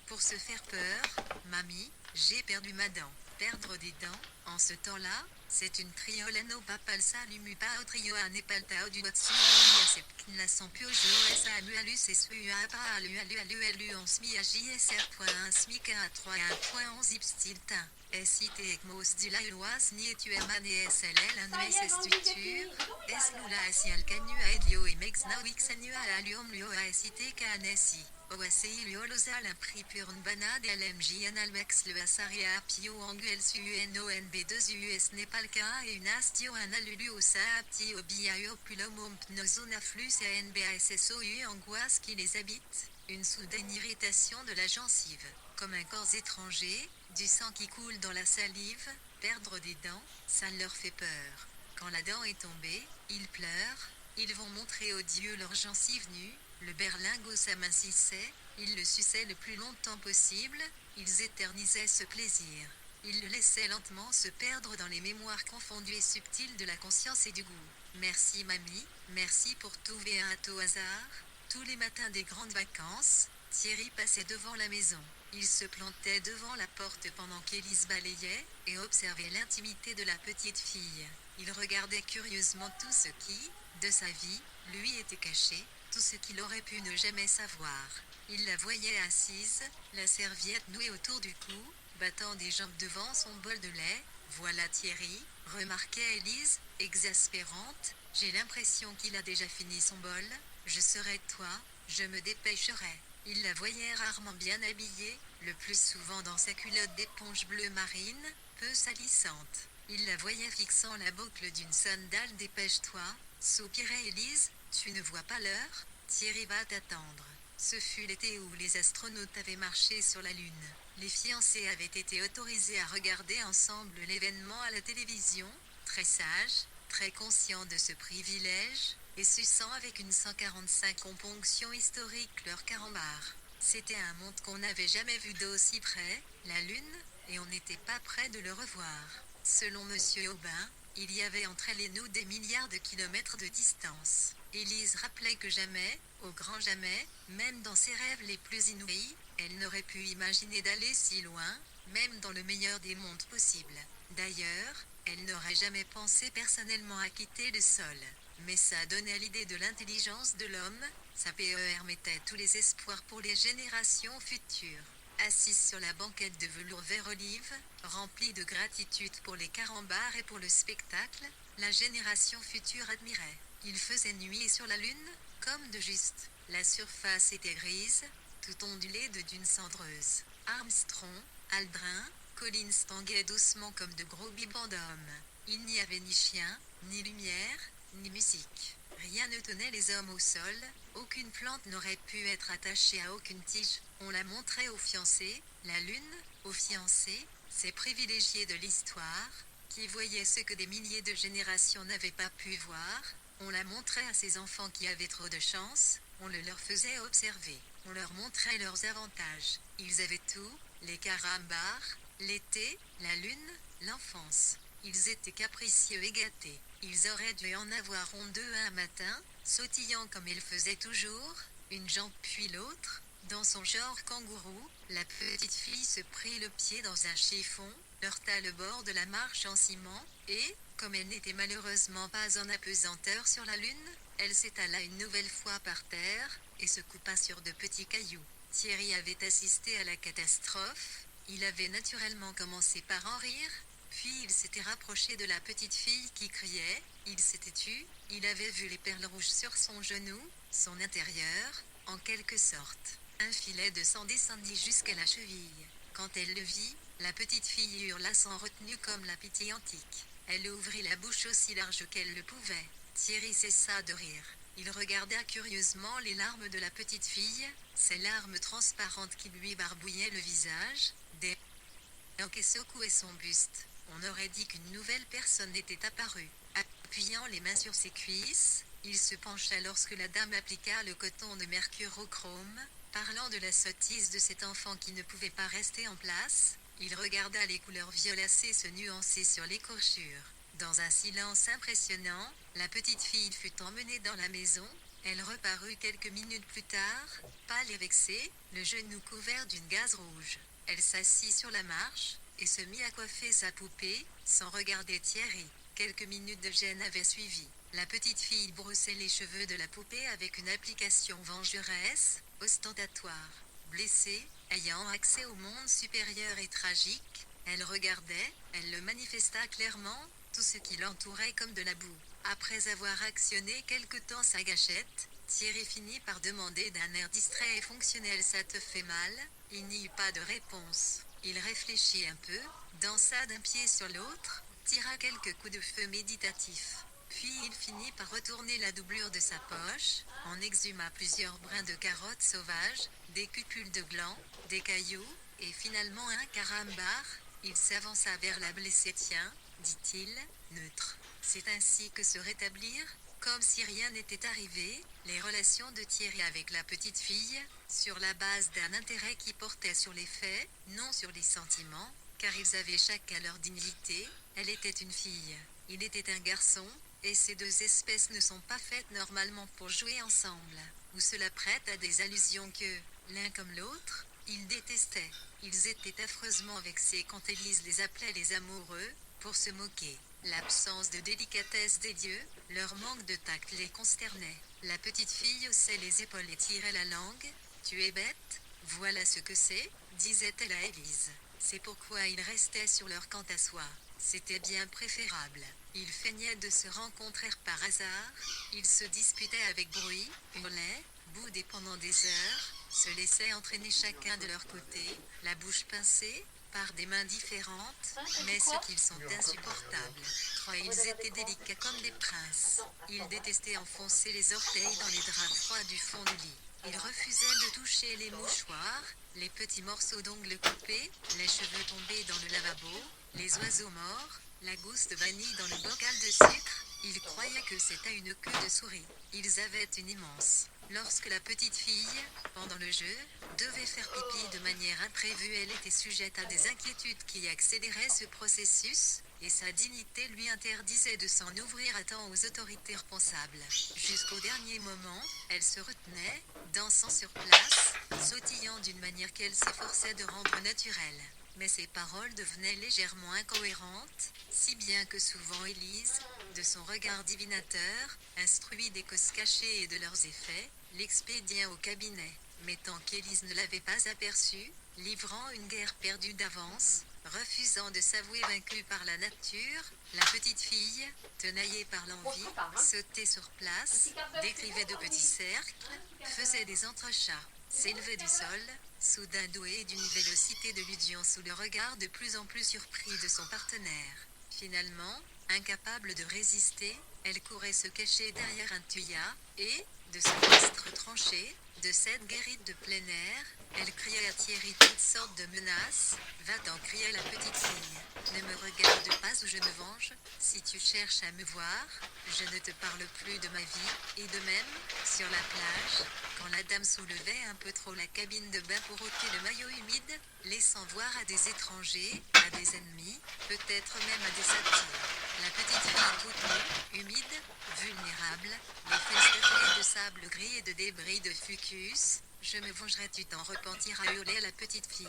pour se faire peur. Mamie, j'ai perdu ma dent. Perdre des dents, en ce temps-là, c'est une triolano papal salumu pao trio anepaltao du watsu la sans piojo sa amualus et sua pa alu en smi à jsr.1 smic à 3.1.11 ipstiltin. SIT ecmos du laïloas ni tu eman et SLL un USS tuture, es lula si alcanu a edio et mexnawix anu a alium lio a SIT canesi. OACI liolosal un prix pur banade LMJ analmex le asaria pio anguel suNONB 2 US Nepalka et une astio un alulu au saapti au biaio pulomum pnozona flux et NBASSOU angoisse qui les habite, une soudaine irritation de la gencive, comme un corps étranger, Du sang qui coule dans la salive, perdre des dents, ça leur fait peur. Quand la dent est tombée, ils pleurent, ils vont montrer aux dieux leurs gencives nues, le berlingot s'amincissait, ils le suçaient le plus longtemps possible, ils éternisaient ce plaisir. Ils le laissaient lentement se perdre dans les mémoires confondues et subtiles de la conscience et du goût. Merci mamie, merci pour tout et à tout hasard. Tous les matins des grandes vacances, Thierry passait devant la maison. Il se plantait devant la porte pendant qu'Élise balayait, et observait l'intimité de la petite fille. Il regardait curieusement tout ce qui, de sa vie, lui était caché, tout ce qu'il aurait pu ne jamais savoir. Il la voyait assise, la serviette nouée autour du cou, battant des jambes devant son bol de lait. Voilà Thierry, remarquait Élise, exaspérante, j'ai l'impression qu'il a déjà fini son bol, je serai toi, je me dépêcherai. Il la voyait rarement bien habillée, le plus souvent dans sa culotte d'éponge bleu marine, peu salissante. Il la voyait fixant la boucle d'une sandale. Dépêche-toi, soupirait Élise, tu ne vois pas l'heure, Thierry va t'attendre. Ce fut l'été où les astronautes avaient marché sur la Lune. Les fiancés avaient été autorisés à regarder ensemble l'événement à la télévision, très sages, très conscients de ce privilège, et suçant avec une 145 componction historique leur carambar. C'était un monde qu'on n'avait jamais vu d'aussi près, la Lune, et on n'était pas près de le revoir. Selon Monsieur Aubin, il y avait entre elle et nous des milliards de kilomètres de distance. Élise rappelait que jamais, au grand jamais, même dans ses rêves les plus inouïs, elle n'aurait pu imaginer d'aller si loin, même dans le meilleur des mondes possibles. D'ailleurs, elle n'aurait jamais pensé personnellement à quitter le sol. Mais ça donnait l'idée de l'intelligence de l'homme, sa PER mettait tous les espoirs pour les générations futures. Assise sur la banquette de velours vert olive, remplie de gratitude pour les carambars et pour le spectacle, la génération future admirait. Il faisait nuit sur la Lune, comme de juste. La surface était grise, tout ondulée de dunes cendreuses. Armstrong, Aldrin, Collins tanguaient doucement comme de gros bibans d'hommes. Il n'y avait ni chien, ni lumière, ni musique. Rien ne tenait les hommes au sol, aucune plante n'aurait pu être attachée à aucune tige. On la montrait aux fiancés, la Lune, aux fiancés, ces privilégiés de l'histoire, qui voyaient ce que des milliers de générations n'avaient pas pu voir. On la montrait à ces enfants qui avaient trop de chance, on le leur faisait observer. On leur montrait leurs avantages. Ils avaient tout, les carambars, l'été, la lune, l'enfance. Ils étaient capricieux et gâtés. Ils auraient dû en avoir honteux un matin, sautillant comme ils faisaient toujours, une jambe puis l'autre. Dans son genre kangourou, la petite fille se prit le pied dans un chiffon, heurta le bord de la marche en ciment, et, comme elle n'était malheureusement pas en apesanteur sur la lune, elle s'étala une nouvelle fois par terre, et se coupa sur de petits cailloux. Thierry avait assisté à la catastrophe, il avait naturellement commencé par en rire, puis il s'était rapproché de la petite fille qui criait, il s'était tu, il avait vu les perles rouges sur son genou, son intérieur, en quelque sorte. Un filet de sang descendit jusqu'à la cheville. Quand elle le vit, la petite fille hurla sans retenue comme la pitié antique. Elle ouvrit la bouche aussi large qu'elle le pouvait. Thierry cessa de rire. Il regarda curieusement les larmes de la petite fille, ces larmes transparentes qui lui barbouillaient le visage, des dents qui secouaient son buste. On aurait dit qu'une nouvelle personne était apparue. Appuyant les mains sur ses cuisses, il se pencha lorsque la dame appliqua le coton de mercurochrome, parlant de la sottise de cet enfant qui ne pouvait pas rester en place. Il regarda les couleurs violacées se nuancer sur l'écorchure. Dans un silence impressionnant, la petite fille fut emmenée dans la maison. Elle reparut quelques minutes plus tard, pâle et vexée, le genou couvert d'une gaze rouge. Elle s'assit sur la marche, et se mit à coiffer sa poupée, sans regarder Thierry. Quelques minutes de gêne avaient suivi. La petite fille brossait les cheveux de la poupée avec une application vengeresse, ostentatoire. Blessée, ayant accès au monde supérieur et tragique, elle regardait, elle le manifesta clairement, tout ce qui l'entourait comme de la boue. Après avoir actionné quelque temps sa gâchette, Thierry finit par demander d'un air distrait et fonctionnel ça te fait mal. Il n'y eut pas de réponse. Il réfléchit un peu, dansa d'un pied sur l'autre, tira quelques coups de feu méditatifs. Puis il finit par retourner la doublure de sa poche, en exhuma plusieurs brins de carottes sauvages, des cupules de gland, des cailloux, Et finalement un carambar, il s'avança vers la blessée. Tiens, dit-il, neutre. C'est ainsi que se rétablir, comme si rien n'était arrivé, les relations de Thierry avec la petite fille, sur la base d'un intérêt qui portait sur les faits, non sur les sentiments, car ils avaient chacun leur dignité. Elle était une fille, il était un garçon, et ces deux espèces ne sont pas faites normalement pour jouer ensemble, ou cela prête à des allusions que, l'un comme l'autre, ils détestaient. Ils étaient affreusement vexés quand Élise les appelait les amoureux, pour se moquer. L'absence de délicatesse des dieux, leur manque de tact les consternait. La petite fille haussait les épaules et tirait la langue. Tu es bête, voilà ce que c'est, disait-elle à Élise. C'est pourquoi ils restaient sur leur quant à soi. C'était bien préférable. Ils feignaient de se rencontrer par hasard, ils se disputaient avec bruit, hurlaient, boudaient pendant des heures, se laissaient entraîner chacun de leur côté, la bouche pincée, par des mains différentes, mais ce qu'ils sont insupportables. Ils étaient délicats comme des princes. Ils détestaient enfoncer les orteils dans les draps froids du fond du lit. Ils refusaient de toucher les mouchoirs, les petits morceaux d'ongles coupés, les cheveux tombés dans le lavabo, les oiseaux morts, la gousse de vanille dans le bocal de sucre. Ils croyaient que c'était une queue de souris. Ils avaient une immense. Lorsque la petite fille, pendant le jeu, devait faire pipi de manière imprévue, elle était sujette à des inquiétudes qui accéléraient ce processus, et sa dignité lui interdisait de s'en ouvrir à temps aux autorités responsables. Jusqu'au dernier moment, elle se retenait, dansant sur place, sautillant d'une manière qu'elle s'efforçait de rendre naturelle. Mais ses paroles devenaient légèrement incohérentes, si bien que souvent Élise, de son regard divinateur, instruit des causes cachées et de leurs effets, l'expédia au cabinet. Mais tant qu'Élise ne l'avait pas aperçu, livrant une guerre perdue d'avance, refusant de s'avouer vaincue par la nature, la petite fille, tenaillée par l'envie, sautait sur place, décrivait de petits cercles, faisait des entrechats, s'élevait du sol, soudain douée d'une vélocité de l'udion sous le regard de plus en plus surpris de son partenaire. Finalement, incapable de résister, elle courait se cacher derrière un tuya, et, de son astre tranché, de cette guérite de plein air, elle criait à Thierry toutes sortes de menaces. Va-t'en, criait la petite fille. Ne me regarde pas ou je me venge. Si tu cherches à me voir, je ne te parle plus de ma vie. Et de même, sur la plage, quand la dame soulevait un peu trop la cabine de bain pour ôter le maillot humide, laissant voir à des étrangers, à des ennemis, peut-être même à des satires. La petite fille toute nue, humide, vulnérable, les fesses reflets de sable gris et de débris de fucus. Je me vengerai, tu t'en repentiras, hurlait la petite fille.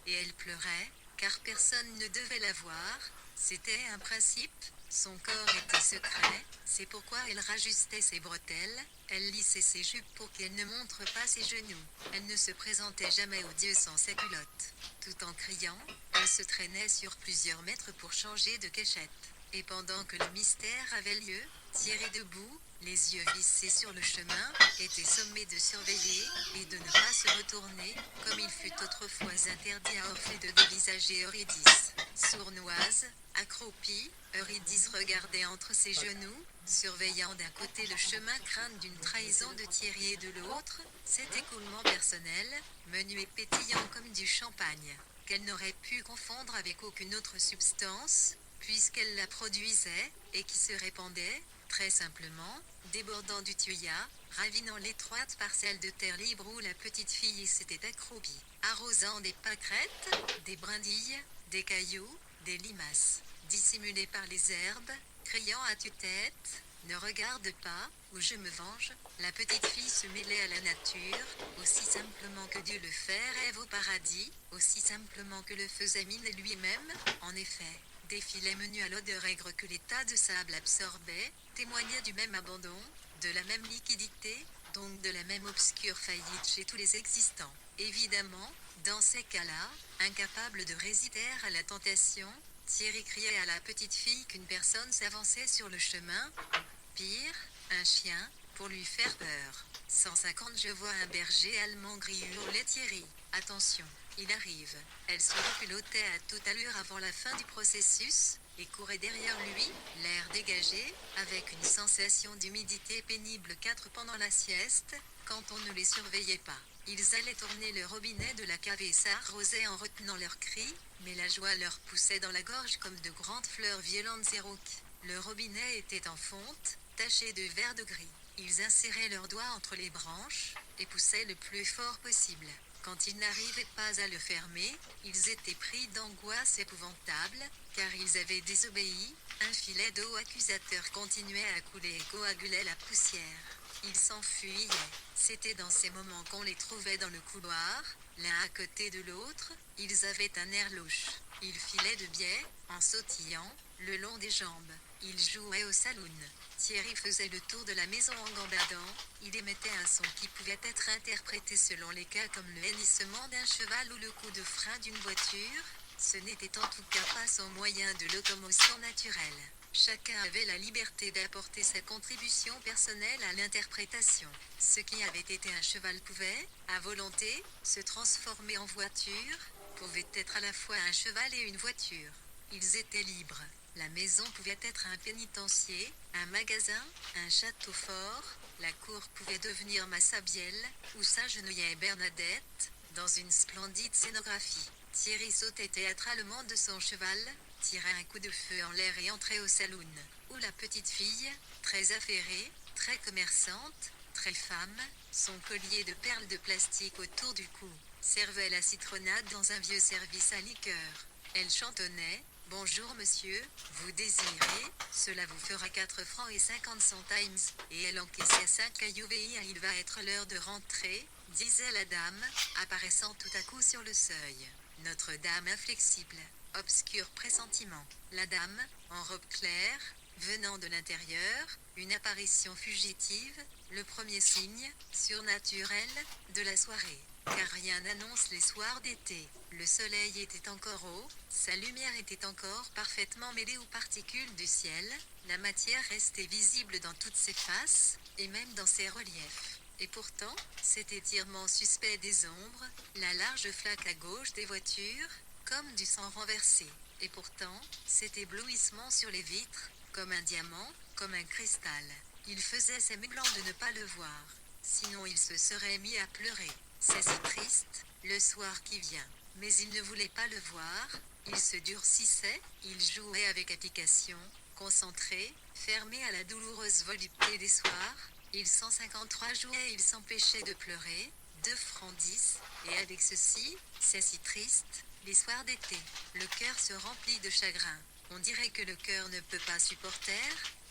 Et elle pleurait, car personne ne devait la voir. C'était un principe, son corps était secret, c'est pourquoi elle rajustait ses bretelles, elle lissait ses jupes pour qu'elle ne montre pas ses genoux. Elle ne se présentait jamais aux dieux sans sa culotte. Tout en criant, elle se traînait sur plusieurs mètres pour changer de cachette. Et pendant que le mystère avait lieu, Thierry debout, les yeux vissés sur le chemin, était sommé de surveiller, et de ne pas se retourner, comme il fut autrefois interdit à Orphée de dévisager Eurydice. Sournoise, accroupie, Eurydice regardait entre ses genoux, surveillant d'un côté le chemin, crainte d'une trahison de Thierry, et de l'autre, cet écoulement personnel, menu et pétillant comme du champagne, qu'elle n'aurait pu confondre avec aucune autre substance, puisqu'elle la produisait, et qui se répandait, très simplement, débordant du tuya, ravinant l'étroite parcelle de terre libre où la petite fille s'était accroupie, arrosant des pâquerettes, des brindilles, des cailloux, des limaces, dissimulées par les herbes, criant à tue-tête, ne regarde pas, ou je me venge. La petite fille se mêlait à la nature, aussi simplement que Dieu le fait rêve au paradis, aussi simplement que le faisait Mine lui-même, en effet. Des filets menus à l'odeur aigre que les tas de sable absorbaient, témoignaient du même abandon, de la même liquidité, donc de la même obscure faillite chez tous les existants. Évidemment, dans ces cas-là, incapable de résister à la tentation, Thierry criait à la petite fille qu'une personne s'avançait sur le chemin. Pire, un chien, pour lui faire peur. 150 Je vois un berger allemand gris, hurlait Thierry. Attention, il arrive. Elle se reculottait à toute allure avant la fin du processus, et courait derrière lui, l'air dégagé, avec une sensation d'humidité pénible 4 pendant la sieste, quand on ne les surveillait pas. Ils allaient tourner le robinet de la cave et s'arrosaient en retenant leurs cris, mais la joie leur poussait dans la gorge comme de grandes fleurs violentes et rauques. Le robinet était en fonte, taché de vert de gris. Ils inséraient leurs doigts entre les branches, et poussaient le plus fort possible. Quand ils n'arrivaient pas à le fermer, ils étaient pris d'angoisse épouvantable, car ils avaient désobéi, un filet d'eau accusateur continuait à couler et coagulait la poussière. Ils s'enfuyaient. C'était dans ces moments qu'on les trouvait dans le couloir, l'un à côté de l'autre, ils avaient un air louche. Ils filaient de biais, en sautillant, le long des jambes. Ils jouaient au saloon. Thierry faisait le tour de la maison en gambadant, il émettait un son qui pouvait être interprété selon les cas comme le hennissement d'un cheval ou le coup de frein d'une voiture, ce n'était en tout cas pas son moyen de locomotion naturelle. Chacun avait la liberté d'apporter sa contribution personnelle à l'interprétation. Ce qui avait été un cheval pouvait, à volonté, se transformer en voiture, pouvait être à la fois un cheval et une voiture. Ils étaient libres. La maison pouvait être un pénitencier, un magasin, un château fort, la cour pouvait devenir Massabielle, où s'agenouillait Bernadette, dans une splendide scénographie. Thierry sautait théâtralement de son cheval, tirait un coup de feu en l'air et entrait au saloon, où la petite fille, très affairée, très commerçante, très femme, son collier de perles de plastique autour du cou, servait la citronnade dans un vieux service à liqueur. Elle chantonnait: « Bonjour monsieur, vous désirez, cela vous fera 4 francs et 50 centimes, et elle encaissait 5 cailloux. Il va être l'heure de rentrer, disait la dame, apparaissant tout à coup sur le seuil. Notre-Dame inflexible, obscur pressentiment. La dame, en robe claire, venant de l'intérieur, une apparition fugitive, le premier signe, surnaturel, de la soirée. Car rien n'annonce les soirs d'été. Le soleil était encore haut, sa lumière était encore parfaitement mêlée aux particules du ciel, la matière restait visible dans toutes ses faces, et même dans ses reliefs. Et pourtant, cet étirement suspect des ombres, la large flaque à gauche des voitures, comme du sang renversé. Et pourtant, cet éblouissement sur les vitres, comme un diamant, comme un cristal. Il faisait semblant de ne pas le voir. Sinon il se serait mis à pleurer. C'est si triste, le soir qui vient. Mais il ne voulait pas le voir, il se durcissait, il jouait avec application, concentré, fermé à la douloureuse volupté des soirs. Il 153 jouait et il s'empêchait de pleurer, 2 francs 10, et avec ceci, c'est si triste, les soirs d'été, le cœur se remplit de chagrin. On dirait que le cœur ne peut pas supporter,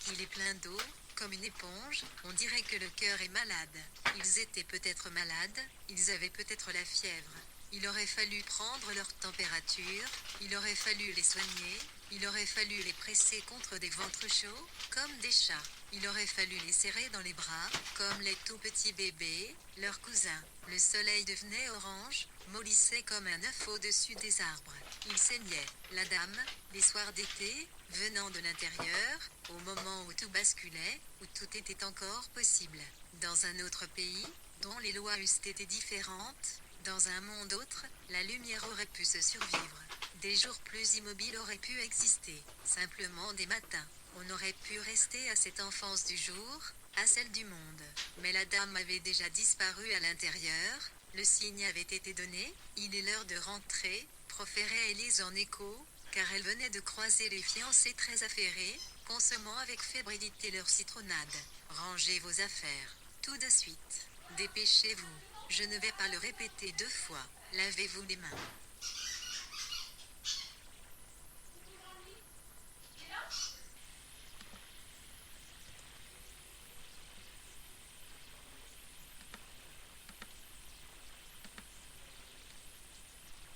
qu'il est plein d'eau, comme une éponge, on dirait que le cœur est malade. Ils étaient peut-être malades, ils avaient peut-être la fièvre. Il aurait fallu prendre leur température, il aurait fallu les soigner, il aurait fallu les presser contre des ventres chauds, comme des chats. Il aurait fallu les serrer dans les bras, comme les tout petits bébés, leurs cousins. Le soleil devenait orange, mollissait comme un œuf au-dessus des arbres. Il saignait. La dame, les soirs d'été, venant de l'intérieur, au moment où tout basculait, où tout était encore possible. Dans un autre pays, dont les lois eussent été différentes, dans un monde autre, la lumière aurait pu se survivre. Des jours plus immobiles auraient pu exister. Simplement des matins. On aurait pu rester à cette enfance du jour, à celle du monde. Mais la dame avait déjà disparu à l'intérieur, le signe avait été donné, il est l'heure de rentrer, proférait Élise en écho, car elle venait de croiser les fiancés très affairés, consommant avec fébrilité leur citronnade. Rangez vos affaires, tout de suite. Dépêchez-vous, je ne vais pas le répéter 2 fois, lavez-vous les mains.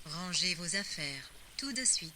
Rangez vos affaires, tout de suite.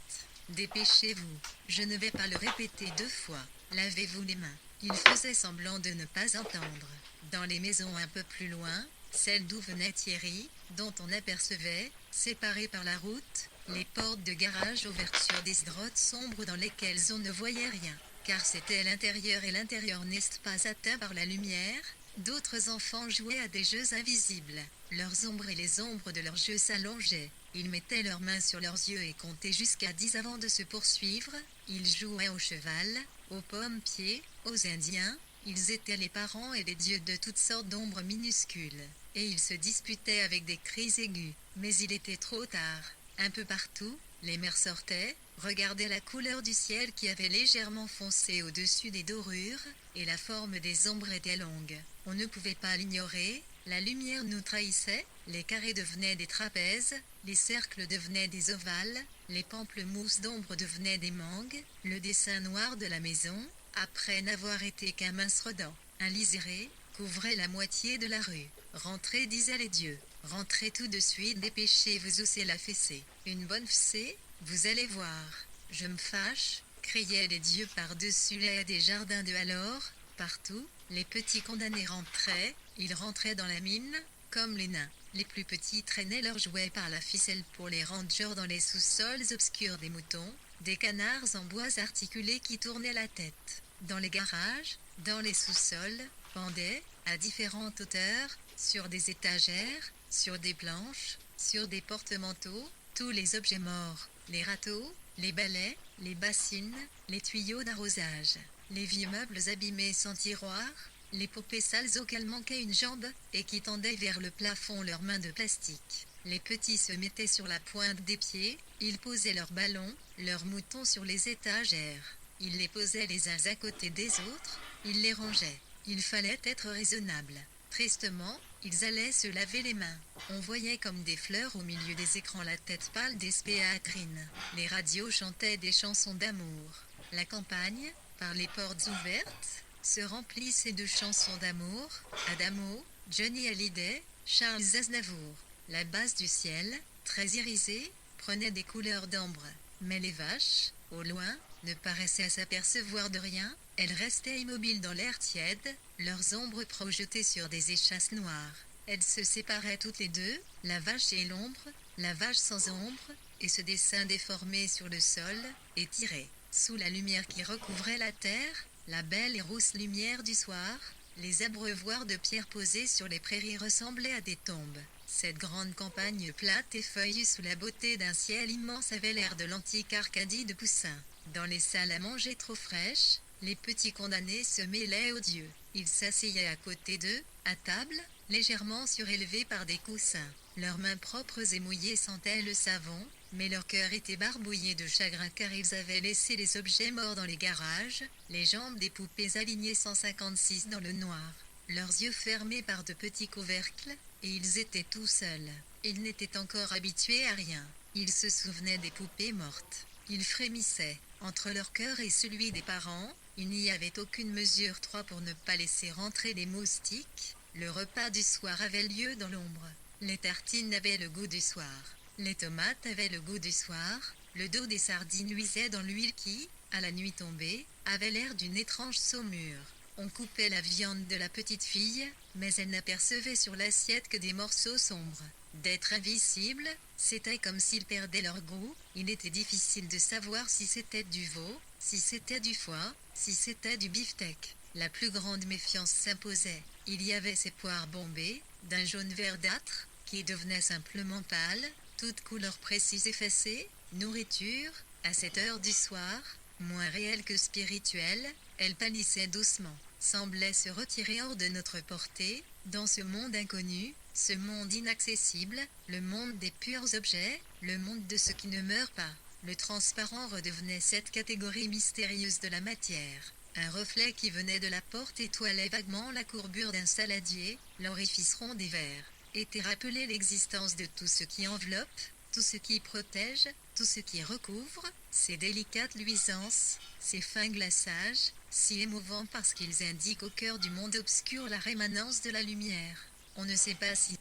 Dépêchez-vous, je ne vais pas le répéter 2 fois, lavez-vous les mains. Il faisait semblant de ne pas entendre. Dans les maisons un peu plus loin, celle d'où venait Thierry, dont on apercevait, séparées par la route, les portes de garage ouvertes sur des grottes sombres dans lesquelles on ne voyait rien, car c'était l'intérieur et l'intérieur n'est pas atteint par la lumière. D'autres enfants jouaient à des jeux invisibles. Leurs ombres et les ombres de leurs jeux s'allongeaient. Ils mettaient leurs mains sur leurs yeux et comptaient jusqu'à 10 avant de se poursuivre, Ils jouaient au cheval, aux pommes-pieds, aux Indiens. Ils étaient les parents et les dieux de toutes sortes d'ombres minuscules. Et ils se disputaient avec des cris aigus. Mais il était trop tard. Un peu partout, les mères sortaient, regardaient la couleur du ciel qui avait légèrement foncé au-dessus des dorures, et la forme des ombres était longue. On ne pouvait pas l'ignorer, la lumière nous trahissait, les carrés devenaient des trapèzes, les cercles devenaient des ovales, les pamplemousses d'ombre devenaient des mangues, le dessin noir de la maison, après n'avoir été qu'un mince redent, un liseré, couvrait la moitié de la rue. Rentrez, disaient les dieux. Rentrez tout de suite, dépêchez-vous ou c'est la fessée. Une bonne fessée, vous allez voir. Je me fâche, criaient les dieux par-dessus les des jardins de alors. Partout, les petits condamnés rentraient, ils rentraient dans la mine, comme les nains. Les plus petits traînaient leurs jouets par la ficelle pour les rangers dans les sous-sols obscurs des moutons, des canards en bois articulés qui tournaient la tête. Dans les garages, dans les sous-sols, pendaient, à différentes hauteurs, sur des étagères, sur des planches, sur des porte-manteaux, tous les objets morts, les râteaux, les balais, les bassines, les tuyaux d'arrosage, les vieux meubles abîmés sans tiroir, les poupées sales auxquelles manquait une jambe, et qui tendaient vers le plafond leurs mains de plastique. Les petits se mettaient sur la pointe des pieds, ils posaient leurs ballons, leurs moutons sur les étagères. Ils les posaient les uns à côté des autres, ils les rangeaient. Il fallait être raisonnable. Tristement, ils allaient se laver les mains. On voyait comme des fleurs au milieu des écrans la tête pâle des spéacrines. Les radios chantaient des chansons d'amour. La campagne, par les portes ouvertes, se remplissait de chansons d'amour. Adamo, Johnny Hallyday, Charles Aznavour. La base du ciel, très irisée, prenait des couleurs d'ambre. Mais les vaches, au loin, ne paraissaient s'apercevoir de rien. Elles restaient immobiles dans l'air tiède, leurs ombres projetées sur des échasses noires. Elles se séparaient toutes les deux, la vache et l'ombre, la vache sans ombre, et ce dessin déformé sur le sol, étiré. Sous la lumière qui recouvrait la terre, la belle et rousse lumière du soir, les abreuvoirs de pierre posés sur les prairies ressemblaient à des tombes. Cette grande campagne plate et feuillue sous la beauté d'un ciel immense avait l'air de l'antique Arcadie de Poussin. Dans les salles à manger trop fraîches, les petits condamnés se mêlaient aux dieux. Ils s'asseyaient à côté d'eux, à table, légèrement surélevés par des coussins. Leurs mains propres et mouillées sentaient le savon, mais leur cœur était barbouillé de chagrin car ils avaient laissé les objets morts dans les garages, les jambes des poupées alignées 156 dans le noir, leurs yeux fermés par de petits couvercles, et ils étaient tout seuls. Ils n'étaient encore habitués à rien. Ils se souvenaient des poupées mortes. Ils frémissaient. Entre leur cœur et celui des parents, il n'y avait aucune mesure 3 pour ne pas laisser rentrer les moustiques. Le repas du soir avait lieu dans l'ombre. Les tartines avaient le goût du soir. Les tomates avaient le goût du soir. Le dos des sardines luisait dans l'huile qui, à la nuit tombée, avait l'air d'une étrange saumure. On coupait la viande de la petite fille, mais elle n'apercevait sur l'assiette que des morceaux sombres. D'être invisibles, c'était comme s'ils perdaient leur goût. Il était difficile de savoir si c'était du veau, si c'était du foie, si c'était du beefsteak. La plus grande méfiance s'imposait. Il y avait ces poires bombées, d'un jaune verdâtre, qui devenaient simplement pâles, toutes couleurs précises effacées. Nourriture, à cette heure du soir, moins réelle que spirituelle, elle pâlissait doucement, semblait se retirer hors de notre portée, dans ce monde inconnu, ce monde inaccessible, le monde des purs objets, le monde de ce qui ne meurt pas. Le transparent redevenait cette catégorie mystérieuse de la matière. Un reflet qui venait de la porte étoilait vaguement la courbure d'un saladier, l'orifice rond des verres. Était rappelée l'existence de tout ce qui enveloppe, tout ce qui protège, tout ce qui recouvre, ces délicates luisances, ces fins glaçages, si émouvants parce qu'ils indiquent au cœur du monde obscur la rémanence de la lumière. On ne sait pas si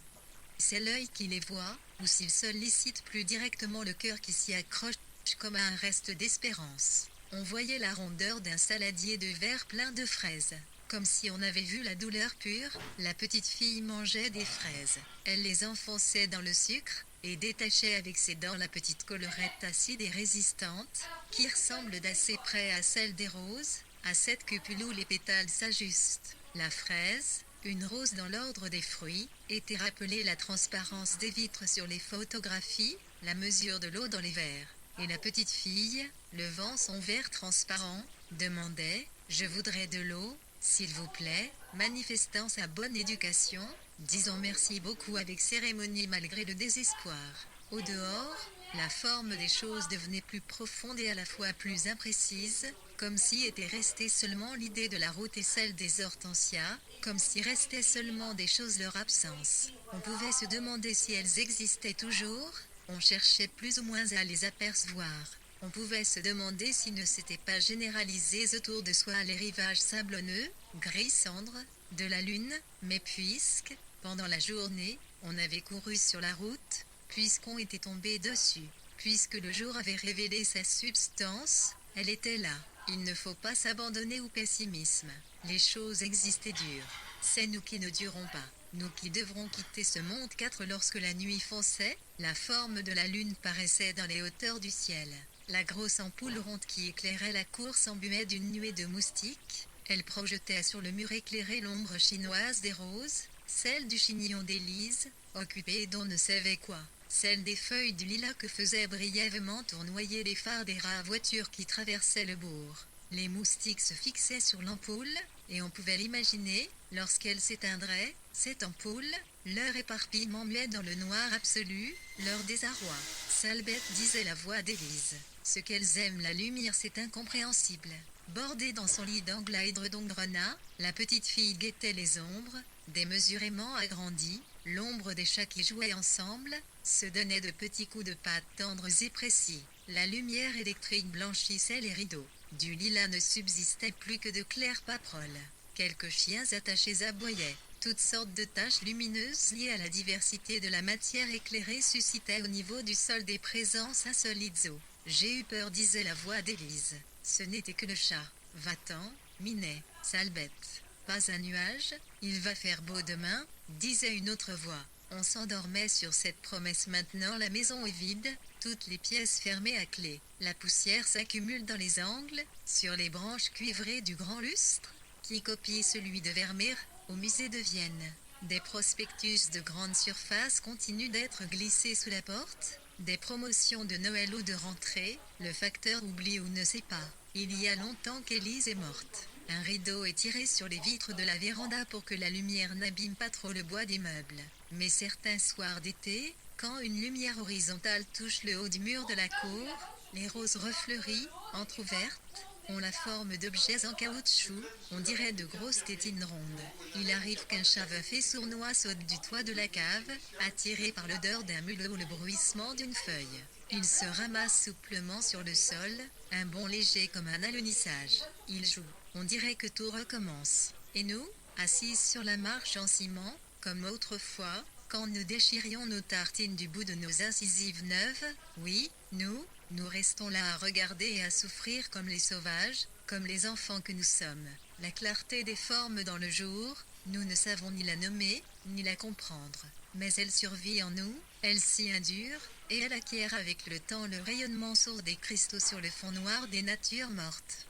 c'est l'œil qui les voit, ou s'ils sollicitent plus directement le cœur qui s'y accroche comme à un reste d'espérance. On voyait la rondeur d'un saladier de verre plein de fraises. Comme si on avait vu la douleur pure, la petite fille mangeait des fraises. Elle les enfonçait dans le sucre, et détachait avec ses dents la petite collerette acide et résistante, qui ressemble d'assez près à celle des roses, à cette cupule où les pétales s'ajustent. La fraise, une rose dans l'ordre des fruits, était rappelée la transparence des vitres sur les photographies, la mesure de l'eau dans les verres. Et la petite fille, levant son verre transparent, demandait « Je voudrais de l'eau, s'il vous plaît », manifestant sa bonne éducation, disant merci beaucoup avec cérémonie malgré le désespoir. Au dehors, la forme des choses devenait plus profonde et à la fois plus imprécise, comme si était restée seulement l'idée de la route et celle des hortensias, comme si restait seulement des choses leur absence. On pouvait se demander si elles existaient toujours, on cherchait plus ou moins à les apercevoir. On pouvait se demander s'ils ne s'étaient pas généralisés autour de soi les rivages sablonneux, gris cendre, de la lune, mais puisque, pendant la journée, on avait couru sur la route, puisqu'on était tombé dessus, puisque le jour avait révélé sa substance, elle était là. Il ne faut pas s'abandonner au pessimisme. Les choses existaient dures. C'est nous qui ne durons pas. Nous qui devrons quitter ce monde 4 lorsque la nuit fonçait, la forme de la lune paraissait dans les hauteurs du ciel. La grosse ampoule ronde qui éclairait la course embuait d'une nuée de moustiques. Elle projetait sur le mur éclairé l'ombre chinoise des roses, celle du chignon d'Élise, occupée d'on ne savait quoi, celle des feuilles du lilas que faisaient brièvement tournoyer les phares des rares voitures qui traversaient le bourg. Les moustiques se fixaient sur l'ampoule, et on pouvait l'imaginer, lorsqu'elle s'éteindrait, cette ampoule, leur éparpillement muet dans le noir absolu, leur désarroi. Sale bête, disait la voix d'Élise. Ce qu'elles aiment la lumière, c'est incompréhensible. Bordée dans son lit d'angle à édredon grenat, la petite fille guettait les ombres, démesurément agrandies, l'ombre des chats qui jouaient ensemble, se donnait de petits coups de patte tendres et précis. La lumière électrique blanchissait les rideaux. Du lilas ne subsistait plus que de clairs paperoles. Quelques chiens attachés aboyaient. Toutes sortes de taches lumineuses liées à la diversité de la matière éclairée suscitaient au niveau du sol des présences insolites. J'ai eu peur, disait la voix d'Élise. Ce n'était que le chat. Va-t'en, Minet, sale bête. Pas un nuage, il va faire beau demain, disait une autre voix. On s'endormait sur cette promesse. Maintenant la maison est vide, toutes les pièces fermées à clé. La poussière s'accumule dans les angles, sur les branches cuivrées du grand lustre, qui copie celui de Vermeer, au musée de Vienne. Des prospectus de grande surface continuent d'être glissés sous la porte, des promotions de Noël ou de rentrée, le facteur oublie ou ne sait pas. Il y a longtemps qu'Élise est morte. Un rideau est tiré sur les vitres de la véranda pour que la lumière n'abîme pas trop le bois des meubles. Mais certains soirs d'été, quand une lumière horizontale touche le haut du mur de la cour, les roses refleuries, entr'ouvertes, ont la forme d'objets en caoutchouc, on dirait de grosses tétines rondes. Il arrive qu'un chat veuf et sournois saute du toit de la cave, attiré par l'odeur d'un mulot ou le bruissement d'une feuille. Il se ramasse souplement sur le sol, un bond léger comme un alunissage. Il joue. On dirait que tout recommence. Et nous, assises sur la marche en ciment, comme autrefois, quand nous déchirions nos tartines du bout de nos incisives neuves, oui, nous restons là à regarder et à souffrir comme les sauvages, comme les enfants que nous sommes. La clarté des formes dans le jour, nous ne savons ni la nommer, ni la comprendre. Mais elle survit en nous, elle s'y indure, et elle acquiert avec le temps le rayonnement sourd des cristaux sur le fond noir des natures mortes.